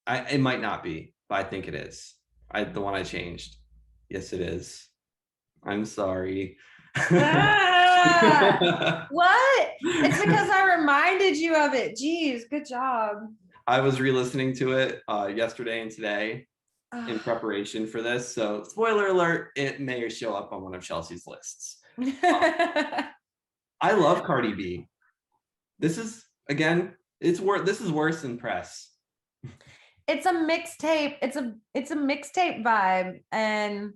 It might not be, but I think it is. The one I changed. Yes, it is. I'm sorry. What? It's because I reminded you of it. Jeez, good job. I was re-listening to it yesterday and today in preparation for this. So spoiler alert, it may show up on one of Chelsey's lists. I love Cardi B. This is, again, this is worse than Press. It's a mixtape. It's a mixtape vibe, and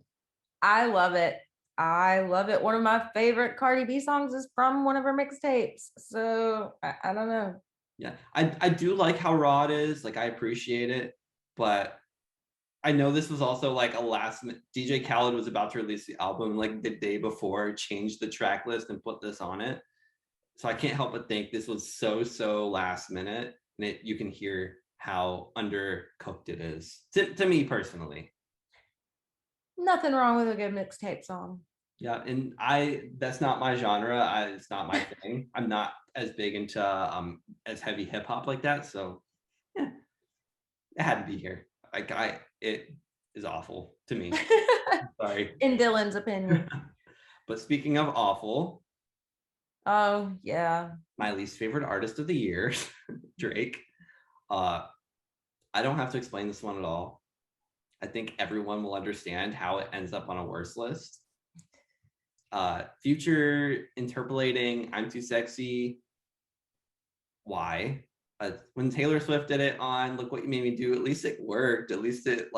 I love it. I love it. One of my favorite Cardi B songs is from one of her mixtapes. So I don't know. Yeah, I do like how raw it is. Like I appreciate it, but I know this was also like a last minute. DJ Khaled was about to release the album like the day before, changed the track list and put this on it. So I can't help but think this was so last minute, and you can hear how undercooked it is to me personally. Nothing wrong with a good mixtape song. Yeah, and that's not my genre. It's not my thing. I'm not as big into as heavy hip hop like that. So yeah, it had to be here. It is awful to me. Sorry. In Dylan's opinion. But speaking of awful, Oh, yeah. My least favorite artist of the year, Drake. Uh, I don't have to explain this one at all. I think everyone will understand how it ends up on a worst list. Future interpolating I'm Too Sexy. Why? When Taylor Swift did it on Look What You Made Me Do, at least it worked. At least it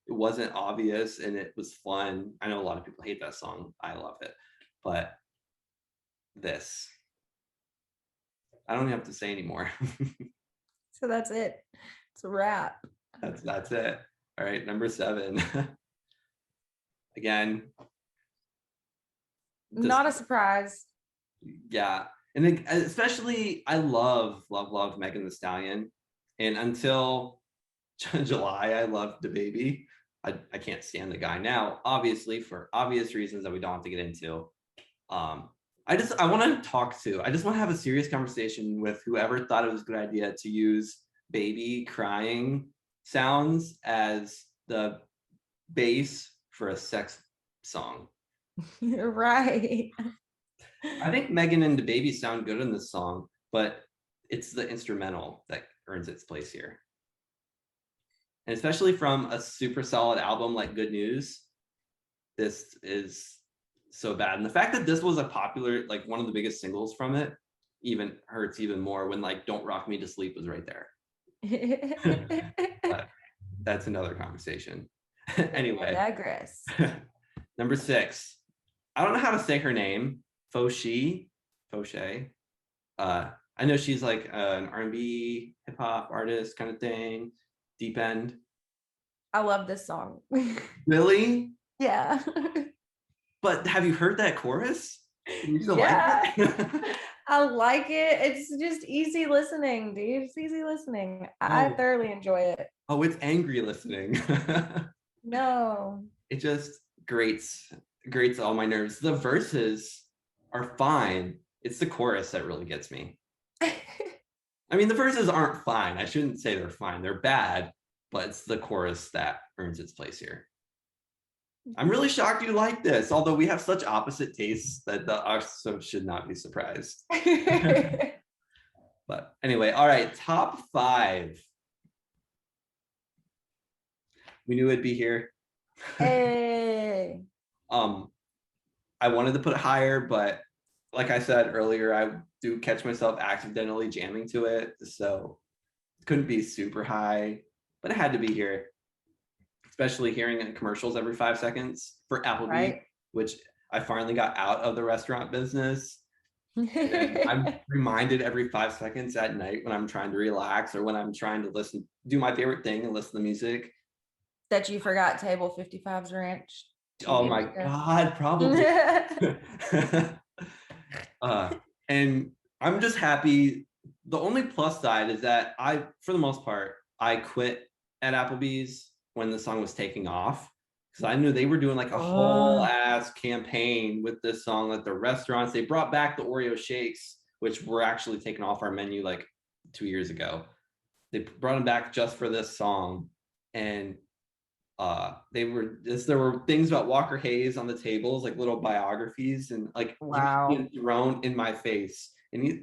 wasn't obvious and it was fun. I know a lot of people hate that song. I love it. But this, I don't have to say anymore. So that's it. It's a wrap. That's it. All right, number 7. Again, Not a surprise. yeah. And especially, I love Megan Thee Stallion. And until July, I loved DaBaby. I can't stand the guy now, obviously, for obvious reasons that we don't have to get into. I just want to have a serious conversation with whoever thought it was a good idea to use baby crying sounds as the bass for a sex song. You're right. I think Megan and DaBaby sound good in this song, but it's the instrumental that earns its place here. And especially from a super solid album like Good News, this is so bad. And the fact that this was a popular, like one of the biggest singles from it, even hurts even more when like Don't Rock Me to Sleep was right there. But that's another conversation. Anyway, I digress. Number 6. I don't know how to say her name. Fauché. I know she's like an R&B hip hop artist kind of thing. Deep End. I love this song. Really? Yeah. But have you heard that chorus? You still Yeah. like it? I like it. It's just easy listening, dude. It's easy listening. I Oh. thoroughly enjoy it. Oh, it's angry listening. No. It just grates all my nerves. The verses are fine. It's the chorus that really gets me. I mean, the verses aren't fine. I shouldn't say they're fine. They're bad, but it's the chorus that earns its place here. I'm really shocked you like this, although we have such opposite tastes that the also should not be surprised. But anyway, all right, top 5. We knew it'd be here. Hey. I wanted to put it higher, but like I said earlier, I do catch myself accidentally jamming to it, so it couldn't be super high, but it had to be here. Especially hearing it in commercials every 5 seconds for Applebee's, Right. which I finally got out of the restaurant business. And I'm reminded every 5 seconds at night when I'm trying to relax or when I'm trying to do my favorite thing and listen to music. That you forgot table 55's ranch. Oh my God, probably. And I'm just happy. The only plus side is that for the most part, I quit at Applebee's when the song was taking off because I knew they were doing like a whole ass campaign with this song at the restaurants. They brought back the Oreo shakes, which were actually taken off our menu like 2 years ago. They brought them back just for this song, and there were things about Walker Hayes on the tables, like little biographies, and like Wow. he was being thrown in my face. And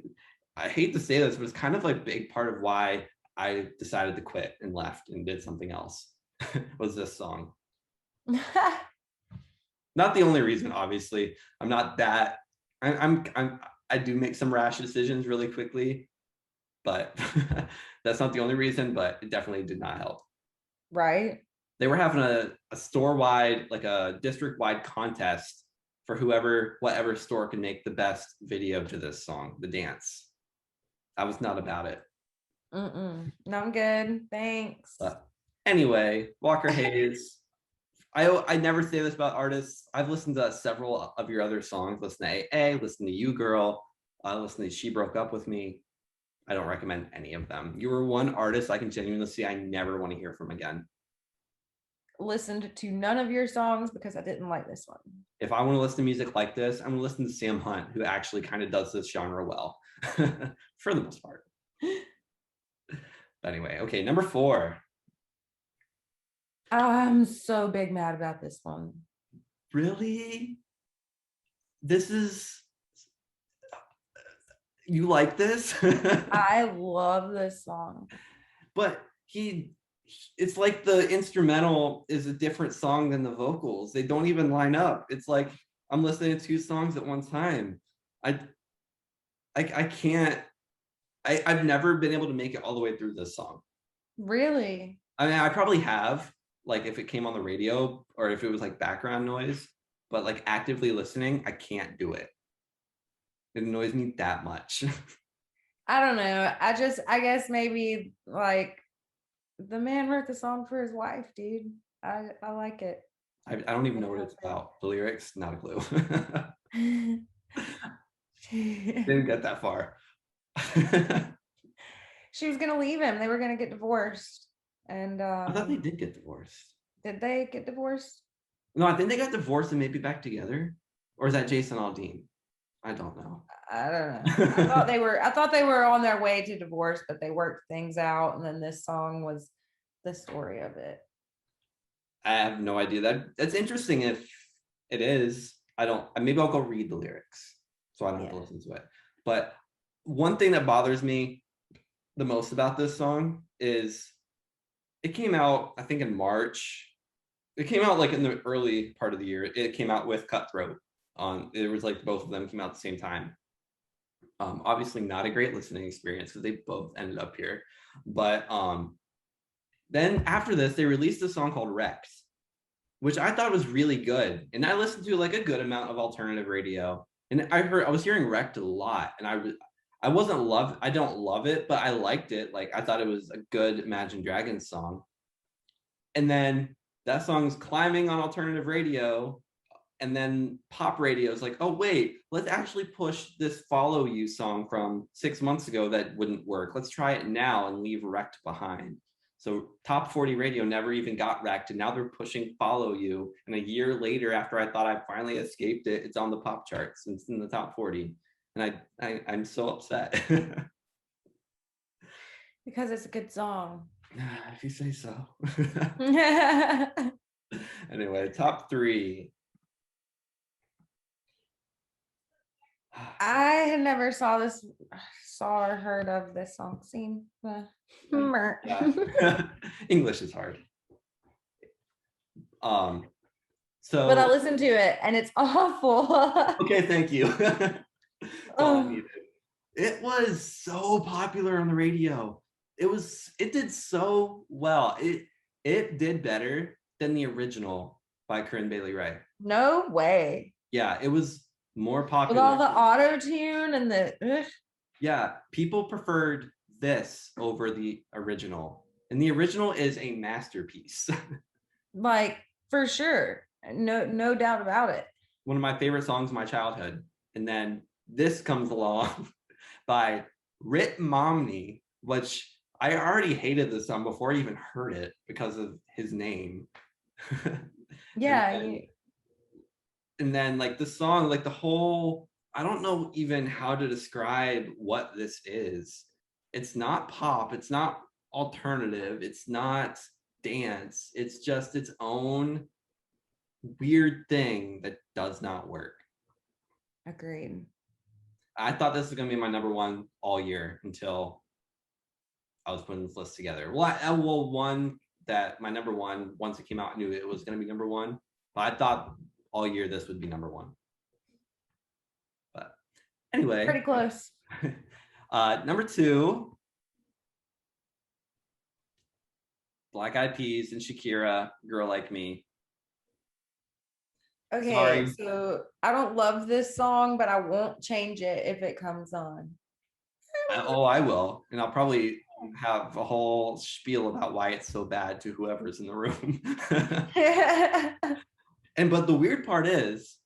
I hate to say this, but it's kind of like a big part of why I decided to quit and left and did something else. Was this song. Not the only reason, obviously. I'm not that. I do make some rash decisions really quickly, but that's not the only reason. But it definitely did not help. Right. They were having a store-wide, like a district-wide contest for whatever store could make the best video to this song, the dance. I was not about it. No, I'm good. Thanks. But anyway, Walker Hayes. I never say this about artists. I've listened to several of your other songs. Listen to AA, listen to You Girl, listen to She Broke Up With Me. I don't recommend any of them. You were one artist I can genuinely see I never want to hear from again. Listened to none of your songs because I didn't like this one. If I want to listen to music like this, I'm going to listen to Sam Hunt, who actually kind of does this genre well, for the most part. But anyway, okay, number 4. I'm so big mad about this one. Really? This is You like this? I love this song. But it's like the instrumental is a different song than the vocals. They don't even line up. It's like I'm listening to two songs at one time. I I can't. I've never been able to make it all the way through this song. Really? I mean, I probably have, like if it came on the radio or if it was like background noise, but like actively listening, I can't do it. It annoys me that much. I don't know. I guess maybe like the man wrote the song for his wife, dude. I like it. I don't even know what it's about. The lyrics, not a clue. Didn't get that far. She was gonna leave him. They were gonna get divorced. And I thought they did get divorced. did they get divorced? No, I think they got divorced and maybe back together. Or is that Jason Aldean? I don't know. I don't know. I thought they were on their way to divorce, but they worked things out, and then this song was the story of it. I have no idea. That's interesting if it is. I don't, maybe I'll go read the lyrics so I don't have to listen to it. But one thing that bothers me the most about this song is it came out, I think in March. It came out like in the early part of the year. It came out with Cutthroat on, it was like both of them came out at the same time. Obviously not a great listening experience because they both ended up here. But then after this, they released a song called Rex, which I thought was really good. And I listened to like a good amount of alternative radio. And I was hearing Wrecked a lot. And I don't love it, but I liked it. Like I thought it was a good Imagine Dragons song. And then that song's climbing on alternative radio. And then pop radio is like, oh wait, let's actually push this Follow You song from 6 months ago that wouldn't work. Let's try it now and leave Wrecked behind. So top 40 radio never even got Wrecked, and now they're pushing Follow You. And a year later, after I thought I finally escaped it, it's on the pop charts and it's in the top 40. And I'm so upset. Because it's a good song. If you say so. Anyway, top 3. I had never saw or heard of this song. Scene. English is hard. So but I listened to it and it's awful. Okay, thank you. That's all I needed. It was so popular on the radio. It did so well. It did better than the original by Corinne Bailey Rae. No way. Yeah, it was more popular. With all the auto tune and the yeah, people preferred this over the original. And the original is a masterpiece. Like for sure. No doubt about it. One of my favorite songs of my childhood. And then this comes along by Rit Momney, which I already hated this song before I even heard it because of his name. Yeah. And then like the song, like the whole, I don't know even how to describe what this is. It's not pop, it's not alternative, it's not dance, it's just its own weird thing that does not work. Agreed. I thought this was gonna be my number one all year until I was putting this list together. One that my number one, once it came out, I knew it was gonna be number one. But I thought all year this would be number one. But anyway. Pretty close. Number 2, Black Eyed Peas and Shakira, Girl Like Me. Okay, Sorry. So I don't love this song, but I won't change it if it comes on. I will. And I'll probably have a whole spiel about why it's so bad to whoever's in the room. But the weird part is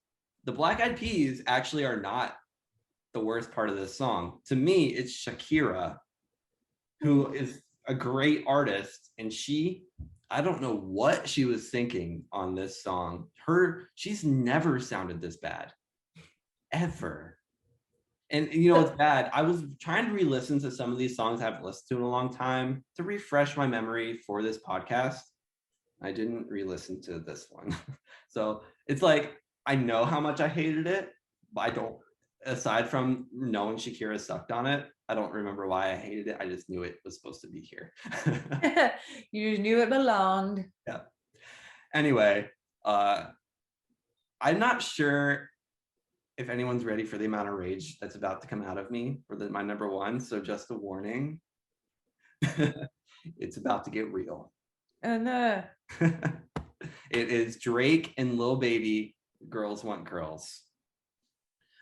the Black Eyed Peas actually are not the worst part of this song. To me, it's Shakira, who is a great artist. And I don't know what she was thinking on this song. She's never sounded this bad, ever. And you know, it's bad. I was trying to re-listen to some of these songs I haven't listened to in a long time to refresh my memory for this podcast. I didn't re-listen to this one. So it's like, I know how much I hated it, but aside from knowing Shakira sucked on it, I don't remember why I hated it. I just knew it was supposed to be here. You just knew it belonged. Yeah. Anyway, I'm not sure if anyone's ready for the amount of rage that's about to come out of me for my number one. So just a warning, it's about to get real. And It is Drake and Lil Baby, Girls Want Girls.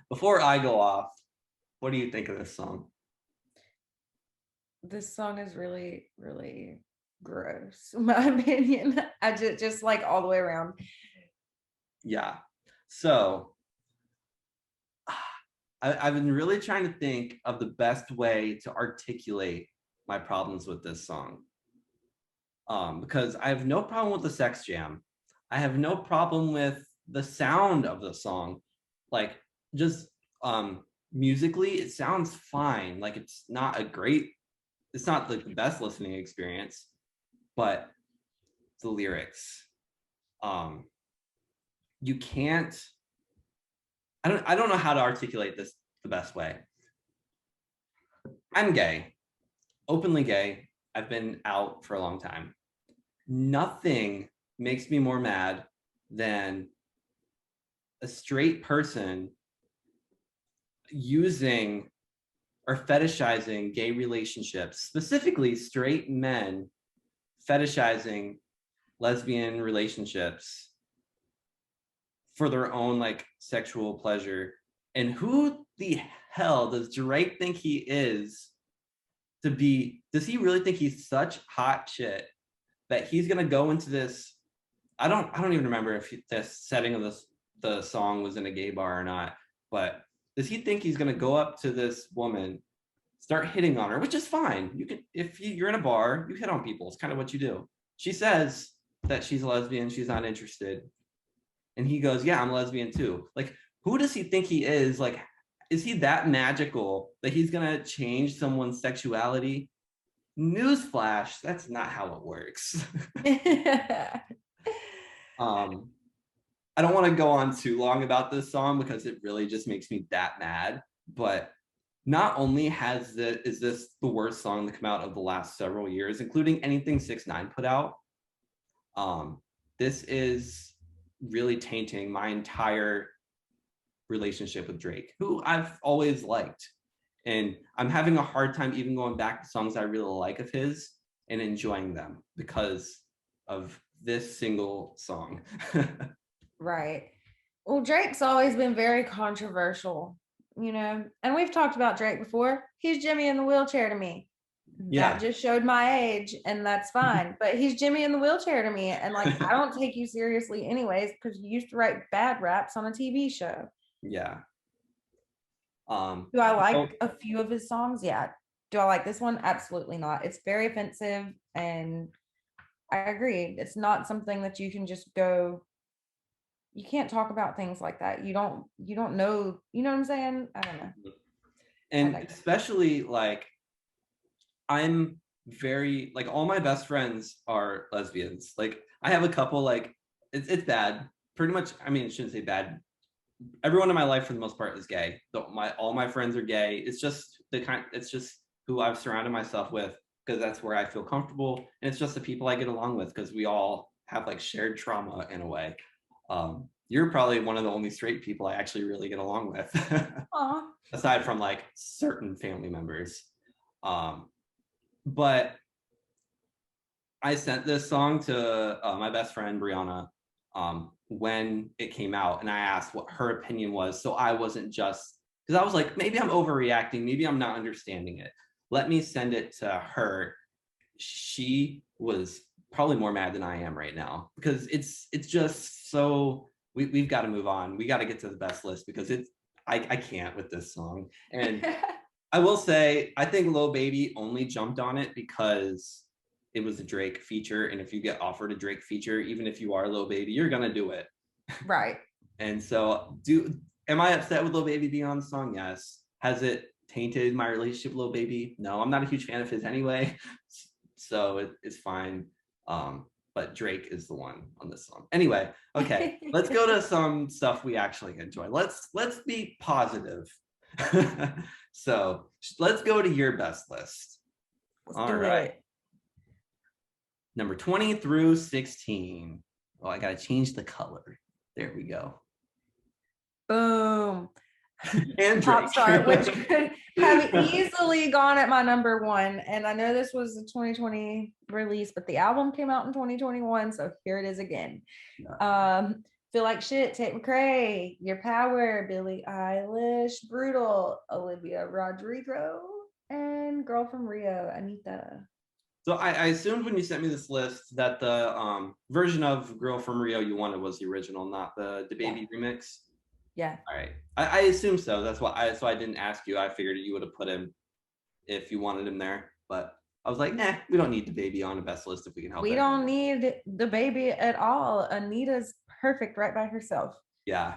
Before I go off, what do you think of this song? this song is really, really gross, in my opinion. I just like all the way around. Yeah. So I've been really trying to think of the best way to articulate my problems with this song. Because I have no problem with the sex jam. I have no problem with the sound of the song. Like just musically, it sounds fine. Like it's not like the best listening experience, but the lyrics. You can't, I don't know how to articulate this the best way. I'm gay, openly gay. I've been out for a long time. Nothing makes me more mad than a straight person using or fetishizing gay relationships, specifically straight men fetishizing lesbian relationships for their own like sexual pleasure. And who the hell does Drake think he is to be? Does he really think he's such hot shit that he's gonna go into this? I don't even remember if the setting of the song was in a gay bar or not, but does he think he's gonna go up to this woman, start hitting on her, which is fine. You can, if you're in a bar, you hit on people. It's kind of what you do. She says that she's a lesbian, she's not interested. And he goes, yeah, I'm a lesbian too. Like, who does he think he is? Like, is he that magical that he's gonna change someone's sexuality? Newsflash, that's not how it works. I don't want to go on too long about this song because it really just makes me that mad. But not only is this the worst song to come out of the last several years, including anything 6ix9ine put out. This is really tainting my entire relationship with Drake, who I've always liked. And I'm having a hard time even going back to songs I really like of his and enjoying them because of this single song. Right. Well, Drake's always been very controversial, and we've talked about Drake before. He's Jimmy in the wheelchair to me. Yeah. That just showed my age, and that's fine. But he's Jimmy in the wheelchair to me. And like, I don't take you seriously anyways, because you used to write bad raps on a TV show. Yeah. Do I like a few of his songs? Yeah. Do I like this one? Absolutely not. It's very offensive, and I agree. It's not something that you can just go. You can't talk about things like that. You don't know. You know what I'm saying? I don't know. And especially like, I'm very like, all my best friends are lesbians. Like I have a couple, like it's bad. Pretty much, I mean, I shouldn't say bad. Everyone in my life for the most part is gay. All my friends are gay. It's just it's just who I've surrounded myself with because that's where I feel comfortable. And it's just the people I get along with because we all have like shared trauma in a way. You're probably one of the only straight people I actually really get along with. Aside from like certain family members. But I sent this song to my best friend Brianna when it came out, and I asked what her opinion was, so I wasn't just, because I was like, maybe I'm overreacting, maybe I'm not understanding it. Let me send it to her. She was probably more mad than I am right now because it's just so we've got to move on. We got to get to the best list because I can't with this song. And I will say, I think Lil Baby only jumped on it because it was a Drake feature. And if you get offered a Drake feature, even if you are Lil Baby, you're going to do it. Right. And so am I upset with Lil Baby being on the song? Yes. Has it tainted my relationship with Lil Baby? No, I'm not a huge fan of his anyway. So it's fine. But Drake is the one on this song. Anyway, okay, let's go to some stuff we actually enjoy. Let's be positive So let's go to your best list. Let's All do right. it. Number 20 through 16. Oh, I gotta change the color. There we go. Boom. And Pop Drake. Star, which could have easily gone at my number one. And I know this was a 2020 release, but the album came out in 2021. So here it is again. Feel Like Shit, Tate McRae, Your Power, Billie Eilish, Brutal, Olivia Rodrigo, and Girl from Rio, Anita. So I assumed when you sent me this list that the version of Girl from Rio you wanted was the original, not the Baby remix. Yeah. All right. I assume so. That's why I didn't ask you. I figured you would have put him if you wanted him there. But I was like, nah, we don't need the Baby on the best list if we can help it. We don't need the Baby at all. Anita's perfect right by herself. Yeah.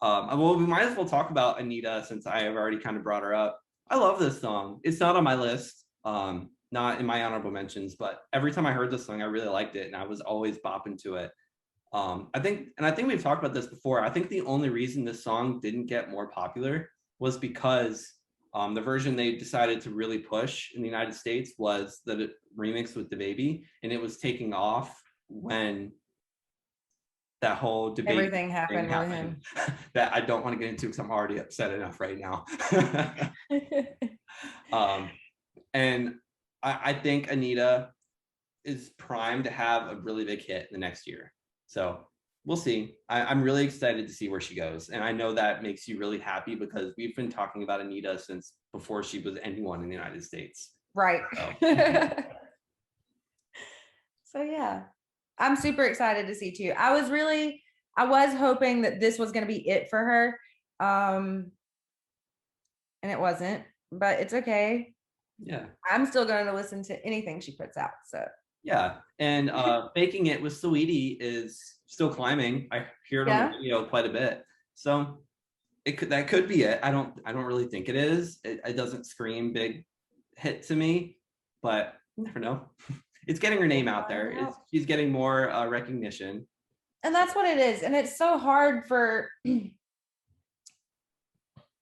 Well, we might as well talk about Anita since I have already kind of brought her up. I love this song. It's not on my list, not in my honorable mentions, but every time I heard this song, I really liked it, and I was always bopping to it. I think we've talked about this before. I think the only reason this song didn't get more popular was because the version they decided to really push in the United States was the remix with DaBaby, and it was taking off when that whole debate everything happened with him that I don't want to get into because I'm already upset enough right now. And I think Anita is primed to have a really big hit the next year. So we'll see. I'm really excited to see where she goes. And I know that makes you really happy because we've been talking about Anita since before she was anyone in the United States. Right. So, so yeah, I'm super excited to see too. I was hoping that this was going to be it for her. And it wasn't, but it's okay. Yeah. I'm still going to listen to anything she puts out. So yeah. And Faking It with Saweetie is still climbing. I hear it on the radio quite a bit. So that could be it. I don't really think it is. It doesn't scream big hit to me, but you never know. It's getting her name out there. She's getting more recognition. And that's what it is. And it's so hard for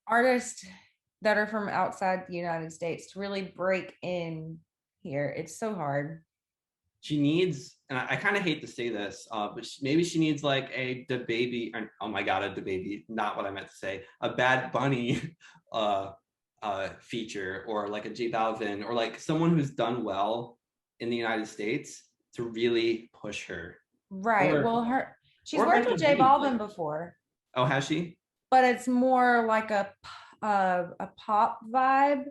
artists that are from outside the United States to really break in here. It's so hard. She needs, and I kind of hate to say this, but maybe she needs like a DaBaby, or, oh my God, a DaBaby, not what I meant to say, a Bad Bunny feature, or like a J Balvin, or like someone who's done well in the United States to really push her. Right. She's worked with J Balvin before. Oh, has she? But it's more like a pop vibe,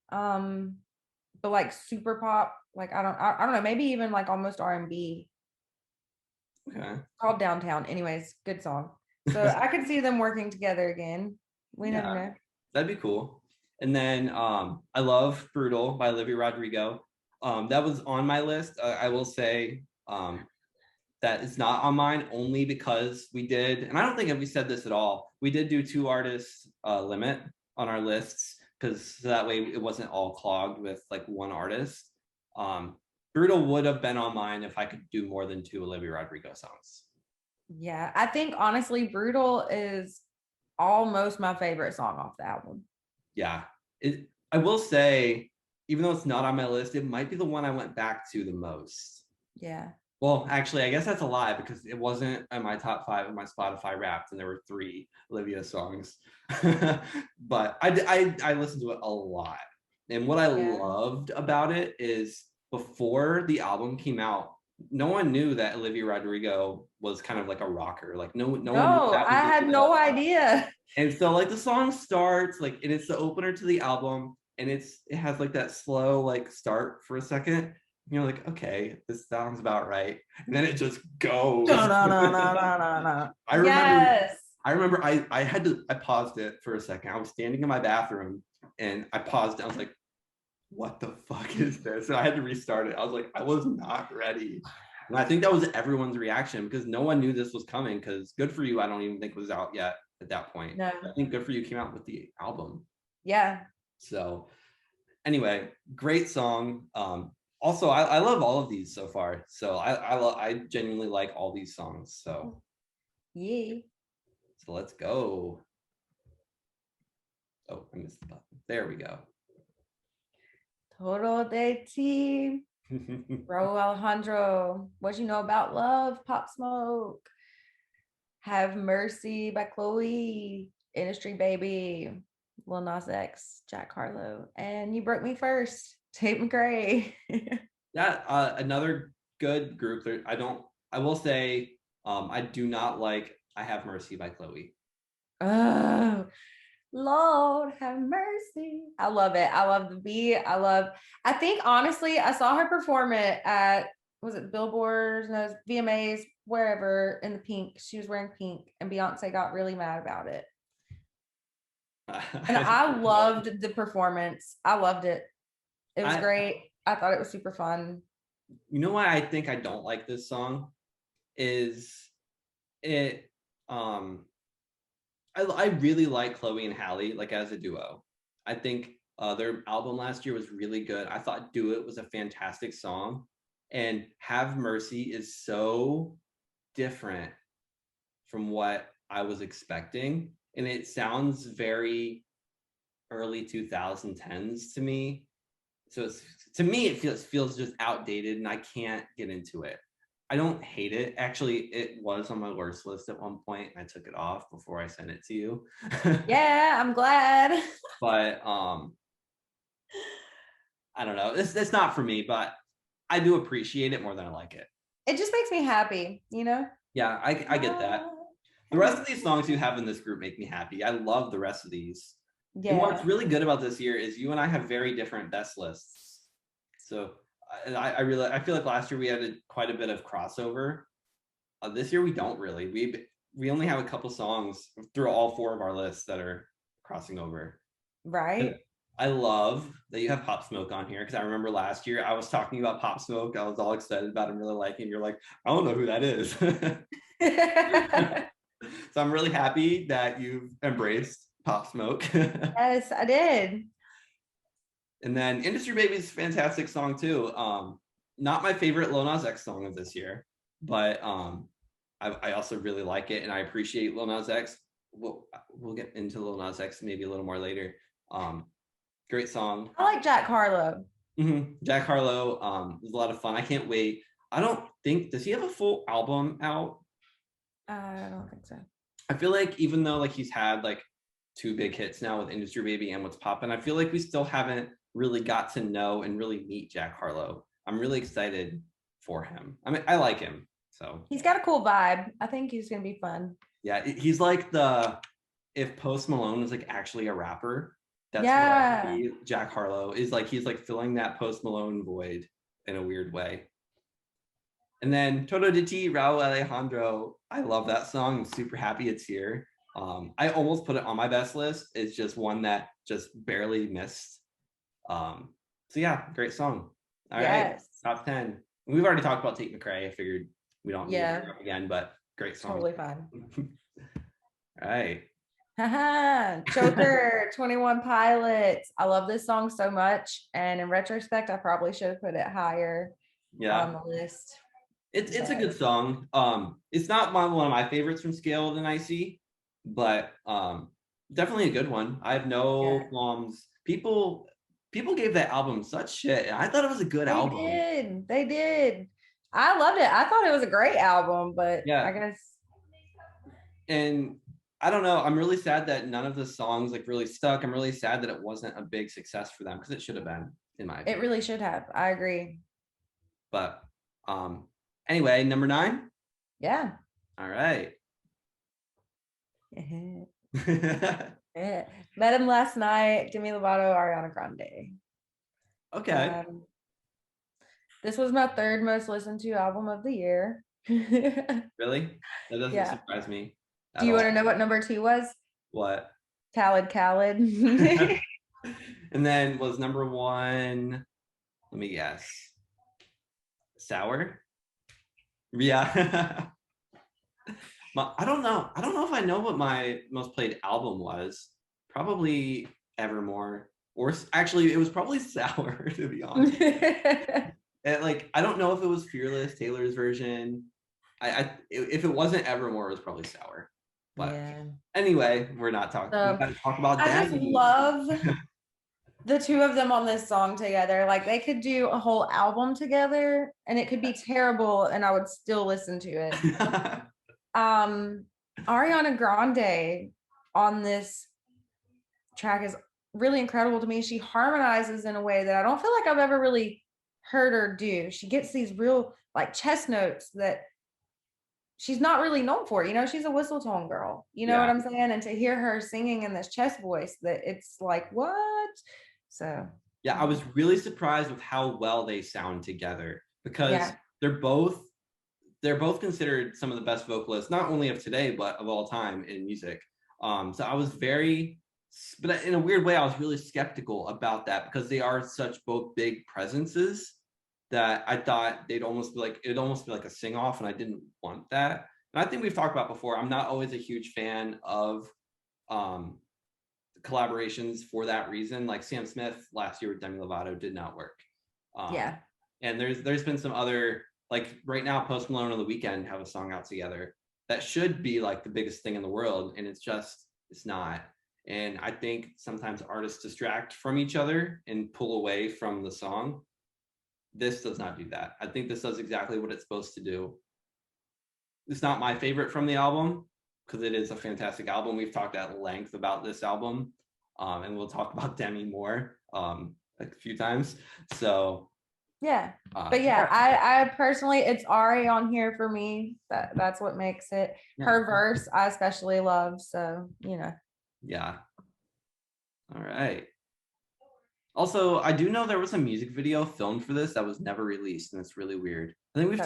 but like super pop. Like I don't know, maybe even like almost R&B. Okay. Called Downtown. Anyways, good song. So I could see them working together again. We never know. That'd be cool. And then I love Brutal by Olivia Rodrigo. That was on my list. I will say that it's not on mine only because we did, and I don't think we said this at all, we did do 2 artists limit on our lists because that way it wasn't all clogged with like one artist. Brutal would have been on mine if I could do more than 2 Olivia Rodrigo songs. Yeah, I think honestly Brutal is almost my favorite song off the album. Yeah, I will say, even though it's not on my list, it might be the one I went back to the most. Yeah. Well, actually, I guess that's a lie because it wasn't in my top 5 of my Spotify Wrapped, and there were 3 Olivia songs. But I listened to it a lot, and what I loved about it is before the album came out, no one knew that Olivia Rodrigo was kind of like a rocker. Like no one. No, I had no idea. And so like the song starts like, and it's the opener to the album, and it has like that slow like start for a second. And you're like, okay, this sounds about right, and then it just goes. No. I remember I paused it for a second. I was standing in my bathroom and I paused it. I was like, what the fuck is this? And I had to restart it. I was like, I was not ready. And I think that was everyone's reaction because no one knew this was coming, because Good For You, I don't even think was out yet at that point. No. I think Good For You came out with the album. Yeah. So anyway, great song. Also, I love all of these so far. So I genuinely like all these songs. So yeah. So let's go. Oh, I missed the button. There we go. Todo de ti. Raul Alejandro. What you know about love? Pop Smoke. Have Mercy by Chloe. Industry Baby. Lil Nas X. Jack Harlow. And You Broke Me First. Tate McRae. Yeah, another good group. I will say, I do not like I Have Mercy by Chloe. Oh, Lord have mercy. I love it. I love the beat. I think honestly, I saw her perform it at, was it Billboards, no, VMAs, wherever, in the pink. She was wearing pink, and Beyonce got really mad about it. And I loved the performance. I loved it. It was great. I thought it was super fun. You know why I think I don't like this song is it I really like Chloe and Halle like as a duo. I think their album last year was really good. I thought Do It was a fantastic song, and Have Mercy is so different from what I was expecting, and it sounds very early 2010s to me. So to me it feels just outdated, and I can't get into it. I don't hate it. Actually, it was on my worst list at one point, and I took it off before I sent it to you. Yeah, I'm glad. But I don't know. It's not for me, but I do appreciate it more than I like it. It just makes me happy, you know? Yeah, I get that. The rest of these songs you have in this group make me happy. I love the rest of these. Yeah. And what's really good about this year is you and I have very different best lists. So I feel like last year we had quite a bit of crossover. This year we don't really. We only have a couple songs through all four of our lists that are crossing over. Right. And I love that you have Pop Smoke on here, because I remember last year I was talking about Pop Smoke. I was all excited about him, really liking. You're like, I don't know who that is. So I'm really happy that you've embraced Pop Smoke. Yes, I did. And then Industry Baby is a fantastic song too. Not my favorite Lil Nas X song of this year, but I also really like it, and I appreciate Lil Nas X. We'll get into Lil Nas X maybe a little more later. Great song. I like Jack Harlow. Mm-hmm. Jack Harlow was a lot of fun. I can't wait. I don't think, does he have a full album out? I don't think so. I feel like even though like he's had like 2 big hits now with Industry Baby and What's Poppin', I feel like we still haven't really got to know and really meet Jack Harlow. I'm really excited for him. I mean, I like him. So he's got a cool vibe. I think he's gonna be fun. Yeah, he's like if Post Malone was like actually a rapper, that's what Jack Harlow is like. He's like filling that Post Malone void in a weird way. And then Todo de Ti, Raul Alejandro. I love that song. I'm super happy it's here. I almost put it on my best list. It's just one that just barely missed. So yeah, great song. All right, top 10. We've already talked about Tate McRae. I figured we don't need to bring it up again, but great song. Totally fine. All right. Choker, 21 Pilots. I love this song so much, and in retrospect, I probably should have put it higher on the list. It's a good song. It's not one of my favorites from Scale of the Nicey, but definitely a good one. I have no qualms. People gave that album such shit, and I thought it was a good album. They did. I loved it. I thought it was a great album, but yeah, I guess. And I don't know. I'm really sad that none of the songs like really stuck. I'm really sad that it wasn't a big success for them, because it should have been, in my opinion. It really should have. I agree. But anyway, number 9. Yeah. All right. Met him last night. Demi Lovato, Ariana Grande. Okay. This was my 3rd most listened to album of the year. Really? That doesn't surprise me. Do you want to know what number 2 was? What? Khaled. And then was number 1, let me guess, Sour? Yeah. I don't know if I know what my most played album was. Probably Evermore, or actually it was probably Sour, to be honest. I don't know if it was Fearless, Taylor's version. If it wasn't Evermore, it was probably Sour. But Yeah. anyway, we're not talking. We So got to talk about I just Demi. love the two of them on this song together. Like they could do a whole album together and it could be terrible and I would still listen to it. Ariana Grande on this track is really incredible to me. She harmonizes in a way that I don't feel like I've ever really heard her do. She gets these real like chest notes that she's not really known for. You know, she's a whistle tone girl. You know what I'm saying? And to hear her singing in this chest voice, that it's like, what? So yeah, I was really surprised with how well they sound together because they're both considered some of the best vocalists, not only of today, but of all time in music. So I was but in a weird way, I was really skeptical about that because they are such both big presences that I thought it'd almost be like a sing off, and I didn't want that. And I think we've talked about before, I'm not always a huge fan of collaborations for that reason. Like Sam Smith last year with Demi Lovato did not work. And there's been some other, like right now, Post Malone and The Weeknd have a song out together that should be like the biggest thing in the world, and it's not. And I think sometimes artists distract from each other and pull away from the song. This does not do that. I think this does exactly what it's supposed to do. It's not my favorite from the album because it is a fantastic album. We've talked at length about this album, and we'll talk about Demi more a few times. So but yeah, I personally, it's Ari on here for me. That's what makes it. Her verse I especially love. So yeah. All right. Also, I do know there was a music video filmed for this that was never released, and it's really weird. I think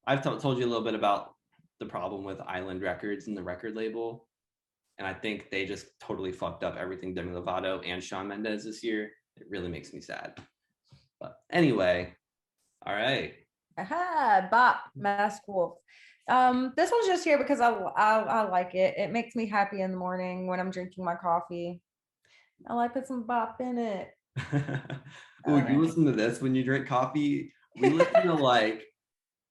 I've told you a little bit about the problem with Island Records and the record label, and I think they just totally fucked up everything Demi Lovato and Shawn Mendes this year. It really makes me sad. But anyway, all right. Bop, Mask Wolf. This one's just here because I like it. It makes me happy in the morning when I'm drinking my coffee. I like put some bop in it. Ooh, you listen to this when you drink coffee? We listen to like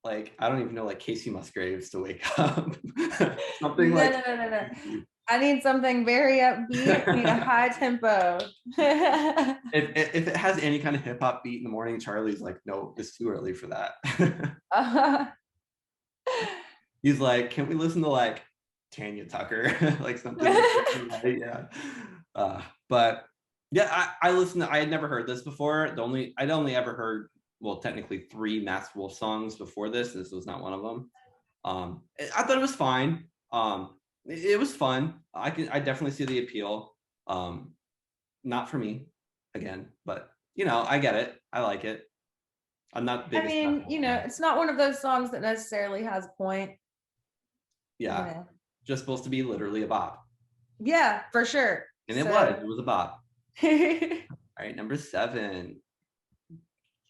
I don't even know, like Casey Musgraves to wake up. Something no. I need something very upbeat. I need a high tempo. if it has any kind of hip hop beat in the morning, Charlie's like, no, it's too early for that. He's like, can we listen to like Tanya Tucker, like something? Yeah. But yeah, I listened. I had never heard this before. I'd only ever heard, well, technically 3 Masked Wolf songs before this. This was not one of them. I thought it was fine. It was fun. I definitely see the appeal. Not for me, again, but I get it. I like it. I'm not the biggest. It's not one of those songs that necessarily has a point. Yeah, just supposed to be literally a bop. Yeah, for sure. And it was a bop. All right, number 7.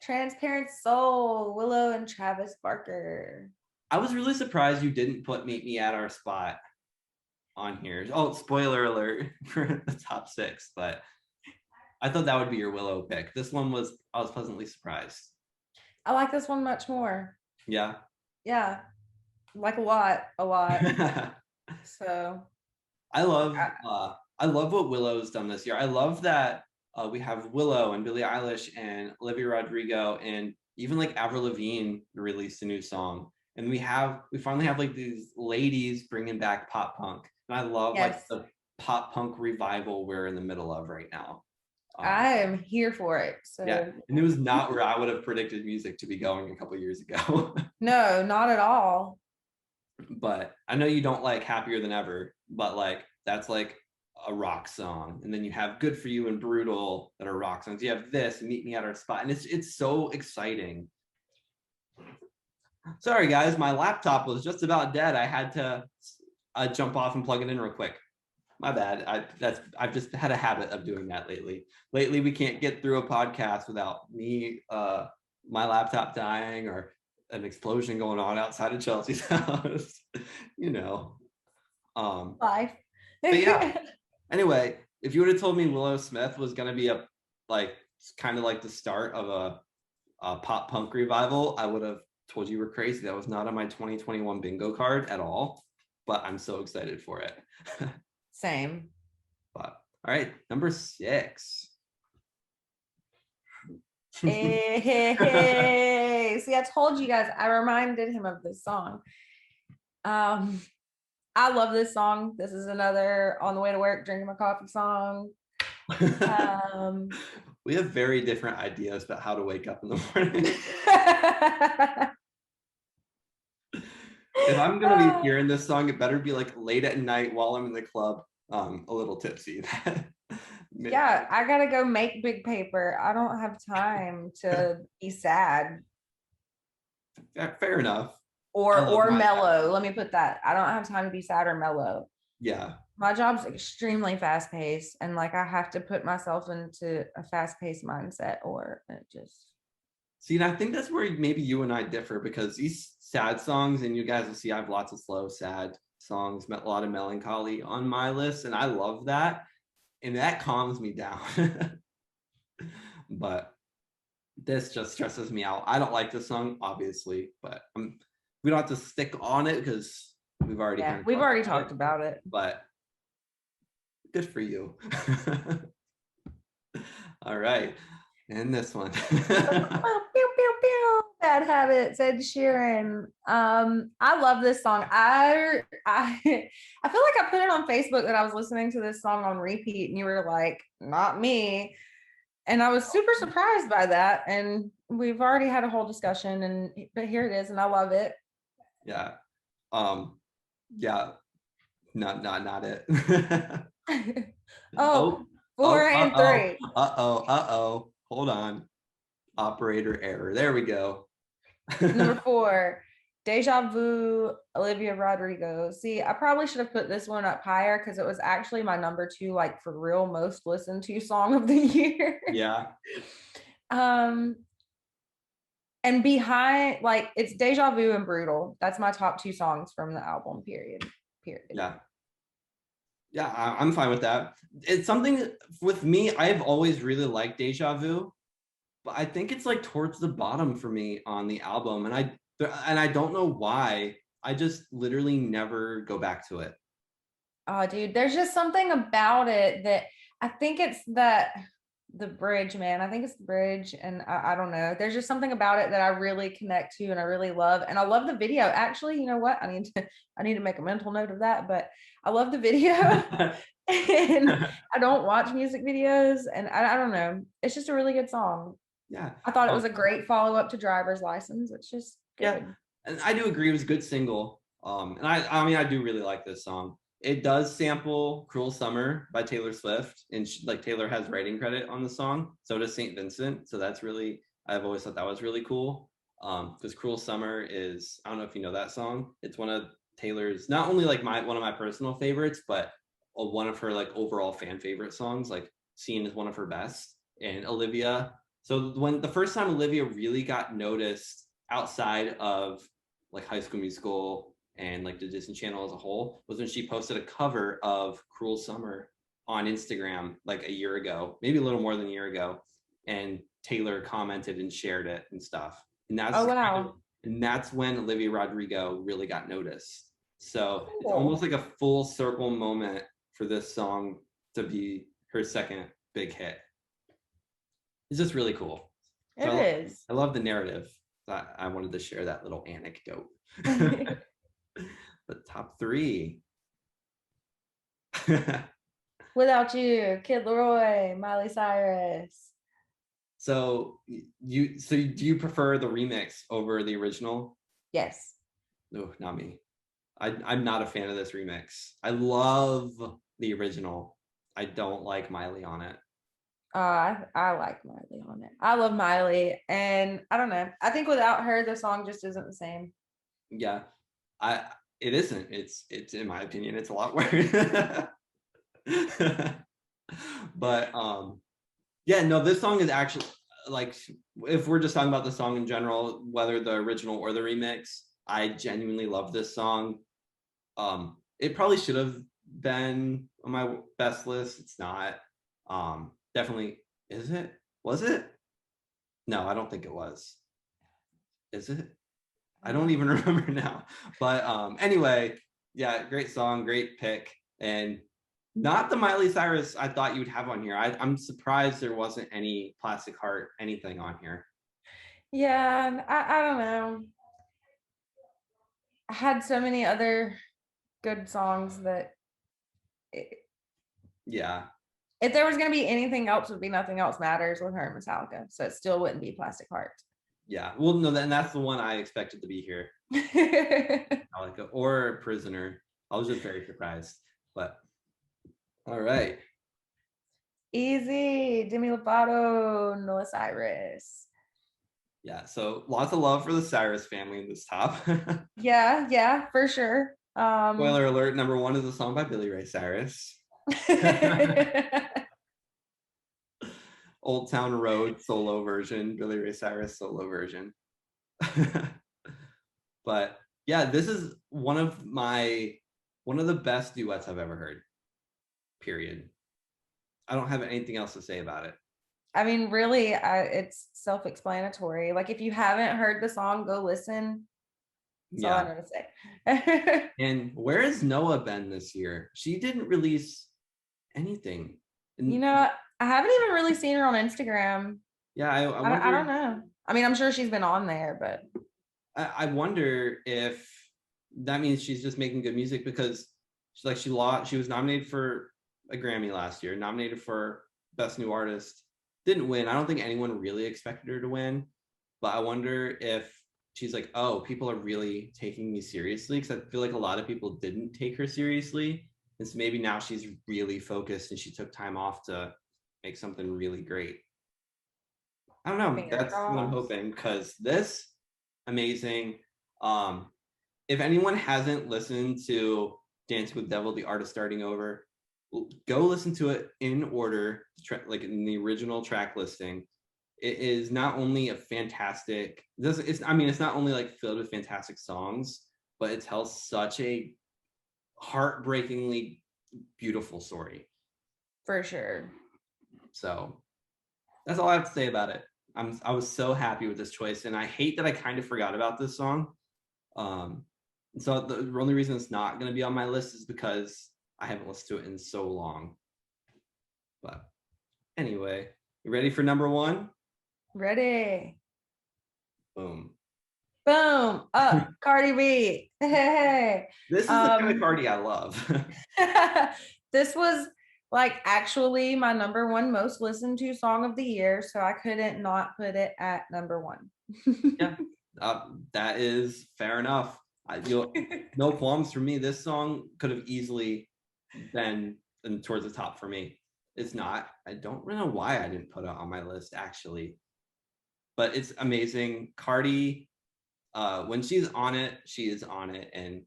Transparent Soul, Willow and Travis Barker. I was really surprised you didn't put Meet Me at Our Spot on here. Oh, spoiler alert for the top 6, but I thought that would be your Willow pick. This one I was pleasantly surprised. I like this one much more. Yeah. Yeah. Like a lot. So I love what Willow's done this year. I love that we have Willow and Billie Eilish and Olivia Rodrigo and even like Avril Lavigne released a new song. And we finally have like these ladies bringing back pop punk. And I love like the pop punk revival we're in the middle of right now. I am here for it. So yeah, and it was not where I would have predicted music to be going a couple years ago. No, not at all. But I know you don't like Happier Than Ever, but like that's like a rock song. And then you have Good For You and Brutal that are rock songs. You have this, Meet Me at Our Spot, and it's so exciting. Sorry guys, my laptop was just about dead. I had to jump off and plug it in real quick. My bad. I've just had a habit of doing that lately. Lately, we can't get through a podcast without me, my laptop dying or an explosion going on outside of Chelsey's house. Life. But yeah. Anyway, if you would have told me Willow Smith was gonna be kind of like the start of a pop punk revival, I would have told you were crazy. That was not on my 2021 bingo card at all. but I'm so excited for it. Same. But all right, number 6. Hey, see, I told you guys, I reminded him of this song. I love this song. This is another on the way to work, drinking my coffee song. We have very different ideas about how to wake up in the morning. If I'm gonna be hearing this song, it better be like late at night while I'm in the club, a little tipsy. Yeah, I gotta go make big paper. I don't have time to be sad Fair enough. or mellow. Let me put that. I don't have time to be sad or mellow. Yeah. My job's extremely fast paced, and like I have to put myself into a fast paced mindset, or it just. See, and I think that's where maybe you and I differ, because these sad songs, and you guys will see I have lots of slow, sad songs, a lot of melancholy on my list, and I love that. And that calms me down. But this just stresses me out. I don't like this song, obviously, but we don't have to stick on it because we've already talked about it. But good for you. All right. And this one. Bad Habits, Ed Sheeran. I love this song. I feel like I put it on Facebook that I was listening to this song on repeat, and you were like, not me. And I was super surprised by that. And we've already had a whole discussion, but here it is, and I love it. Yeah. Yeah. Not it. Four and three. Hold on. Operator error. There we go. Number 4, Deja Vu, Olivia Rodrigo. See, I probably should have put this one up higher because it was actually my number 2, like for real, most listened to song of the year. Yeah. And behind, like, it's Deja Vu and Brutal. That's my top 2 songs from the album, period. Yeah. Yeah, I'm fine with that. It's something with me, I've always really liked Deja Vu, but I think it's like towards the bottom for me on the album. And I don't know why. I just literally never go back to it. Oh, dude, there's just something about it that I think it's the bridge, man. I think it's the bridge, and I don't know. There's just something about it that I really connect to and I really love. And I love the video. Actually, you know what? I need to make a mental note of that, but I love the video. And I don't watch music videos, and I don't know. It's just a really good song. Yeah. I thought it was a great follow-up to Driver's License. It's just good. Yeah. And I do agree it was a good single. And I mean, I do really like this song. It does sample Cruel Summer by Taylor Swift, and Taylor has writing credit on the song. So does St. Vincent. So that's really, I've always thought that was really cool. Because Cruel Summer is, I don't know if you know that song. It's one of Taylor's, not only like one of my personal favorites, but one of her like overall fan favorite songs, like seen as one of her best. And Olivia. So when the first time Olivia really got noticed outside of like High School Musical and like the Disney Channel as a whole was when she posted a cover of Cruel Summer on Instagram like a year ago, maybe a little more than a year ago. And Taylor commented and shared it and stuff. And that's and that's when Olivia Rodrigo really got noticed. So It's almost like a full circle moment for this song to be her second big hit. It's just really cool. I love the narrative. I wanted to share that little anecdote. But top 3. Without You, Kid Laroi, Miley Cyrus. So do you prefer the remix over the original? Yes. No, not me. I'm not a fan of this remix. I love the original. I don't like Miley on it. I like Miley on it. I love Miley, and I don't know. I think without her, the song just isn't the same. Yeah, it isn't. It's in my opinion, it's a lot worse. But yeah, no, this song is actually like, if we're just talking about the song in general, whether the original or the remix, I genuinely love this song. It probably should have been on my best list. It's not. Definitely. Is it? Was it? No, I don't think it was. Is it? I don't even remember now. But anyway, Yeah, great song, great pick, and not the Miley Cyrus I thought you would have on here. I'm surprised there wasn't any Plastic Heart anything on here. Yeah, I don't know. I had so many other good songs that Yeah, if there was going to be anything else, it would be Nothing Else Matters with her and Metallica. So it still wouldn't be Plastic Heart. yeah. Well, no, then that's the one I expected to be here. Metallica or Prisoner. I was just very surprised, but all right. Easy. Demi Lovato, Noah Cyrus. Yeah, so lots of love for the Cyrus family in this top. Yeah, for sure. Spoiler alert, number one is a song by Billy Ray Cyrus. Old Town Road solo version, Billy Ray Cyrus solo version. But yeah, this is one of the best duets I've ever heard. Period. I don't have anything else to say about it. I mean, really, it's self-explanatory. Like if you haven't heard the song, go listen. That's all I know to say. And where has Noah been this year? She didn't release anything. You know, I haven't even really seen her on Instagram. Yeah, I don't know. I mean, I'm sure she's been on there, but I wonder if that means she's just making good music, because she was nominated for a Grammy last year, nominated for Best New Artist, didn't win. I don't think anyone really expected her to win, but I wonder if she's like, oh, people are really taking me seriously, because I feel like a lot of people didn't take her seriously, and so maybe now she's really focused and she took time off to make something really great. I don't know. That's what I'm hoping, because this amazing. If anyone hasn't listened to Dancing with the Devil, The Art of Starting Over, go listen to it in order, like in the original track listing. It is not only a fantastic, it's not only like filled with fantastic songs, but it tells such a heartbreakingly beautiful story. for sure. So that's all I have to say about it. I was so happy with this choice, and I hate that I kind of forgot about this song. So the only reason it's not going to be on my list is because I haven't listened to it in so long. But anyway, you ready for number one? Ready. Boom. Boom. Up. Cardi B. Hey. This is the kind of Cardi I love. This was like actually my number one most listened to song of the year, so I couldn't not put it at number one. Yeah, that is fair enough. No qualms for me. This song could have easily been towards the top for me. It's not. I don't really know why I didn't put it on my list, actually, but it's amazing. Cardi, when she's on it, she is on it, and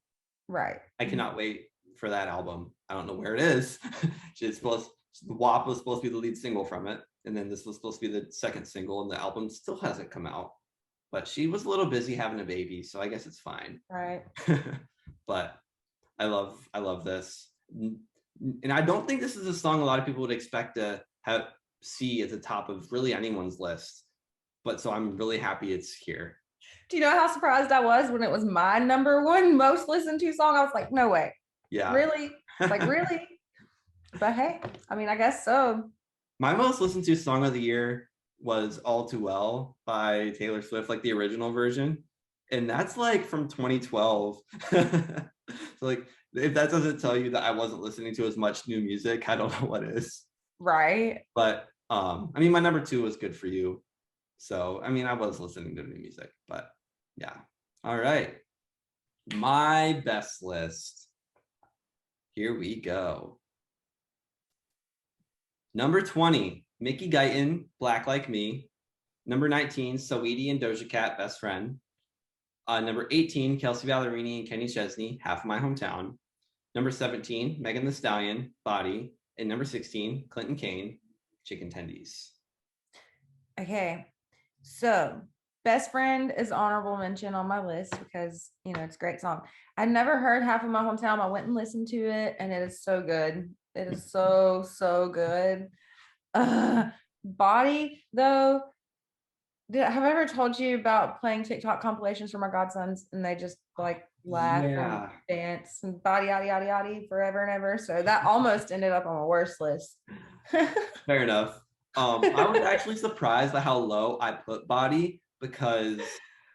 right. I cannot wait for that album. I don't know where it is. WAP was supposed to be the lead single from it, and then this was supposed to be the second single, and the album still hasn't come out. But she was a little busy having a baby, so I guess it's fine. Right. But I love this, and I don't think this is a song a lot of people would expect to see at the top of really anyone's list. But so I'm really happy it's here. Do you know how surprised I was when it was my number one most listened to song? I was like, no way. Yeah. Really? Like, really? But hey, I mean, I guess so. My most listened to song of the year was All Too Well by Taylor Swift, like the original version. And that's like from 2012. So like, if that doesn't tell you that I wasn't listening to as much new music, I don't know what is. Right. But I mean, my number two was Good For You. So, I mean, I was listening to new music, but yeah. All right. My best list. Here we go. Number 20, Mickey Guyton, Black Like Me. Number 19, Saweetie and Doja Cat, Best Friend. Number 18, Kelsey Ballerini and Kenny Chesney, Half of My Hometown. Number 17, Megan Thee Stallion, Body. And number 16, Clinton Kane, Chicken Tendies. Okay. So Best Friend is honorable mention on my list because, you know, it's a great song. I'd never heard Half of My Hometown. I went and listened to it, and it is so good. It is so good. Body, though, have I ever told you about playing TikTok compilations for my godsons, and they just like laugh and Yeah. dance and body yada yada yada forever and ever. So that almost ended up on my worst list. Fair enough. I was actually surprised by how low I put Body because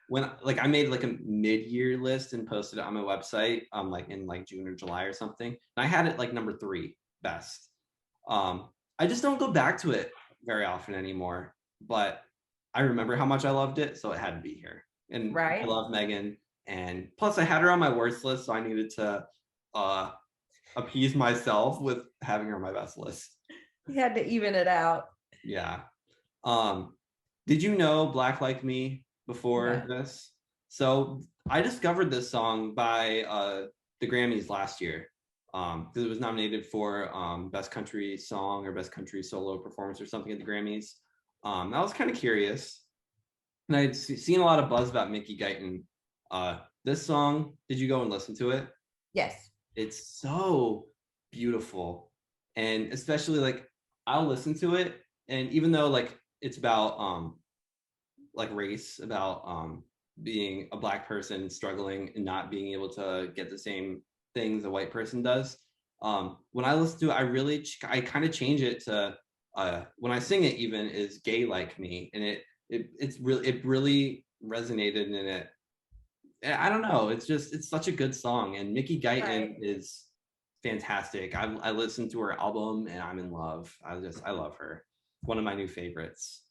when like I made like a mid-year list and posted it on my website, like in like June or July or something, and I had it like number 3 best. I just don't go back to it very often anymore, but I remember how much I loved it, so it had to be here. And I Right. love Megan, and plus I had her on my worst list, so I needed to appease myself with having her on my best list. You had to even it out. Yeah. Did you know Black Like Me before this? So I discovered this song by the Grammys last year because it was nominated for Best Country Song or Best Country Solo Performance or something at the Grammys. I was kind of curious, and I'd seen a lot of buzz about Mickey Guyton. This song, did you go and listen to it? Yes. It's so beautiful, and especially like I'll listen to it, and even though like it's about like race, about being a Black person struggling and not being able to get the same things a white person does, when I listen to it, I kind of change it to when I sing it even is Gay Like Me, and it really resonated in it. I don't know, it's such a good song, and Mickey Guyton is fantastic. I listened to her album and I'm in love. I love her. One of my new favorites.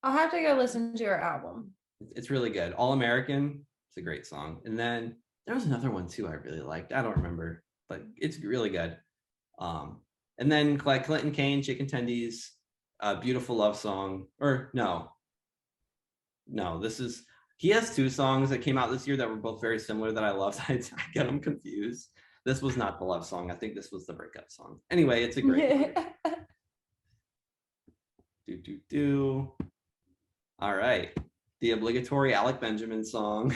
I'll have to go listen to her album. It's really good. All American. It's a great song. And then there was another one too I really liked. I don't remember, but it's really good. And then Clinton Kane, Chicken Tendies, Beautiful Love Song. Or no, he has 2 songs that came out this year that were both very similar that I loved. I get them confused. This was not the love song. I think this was the breakup song. Anyway, it's a great do. All right. The obligatory Alec Benjamin song.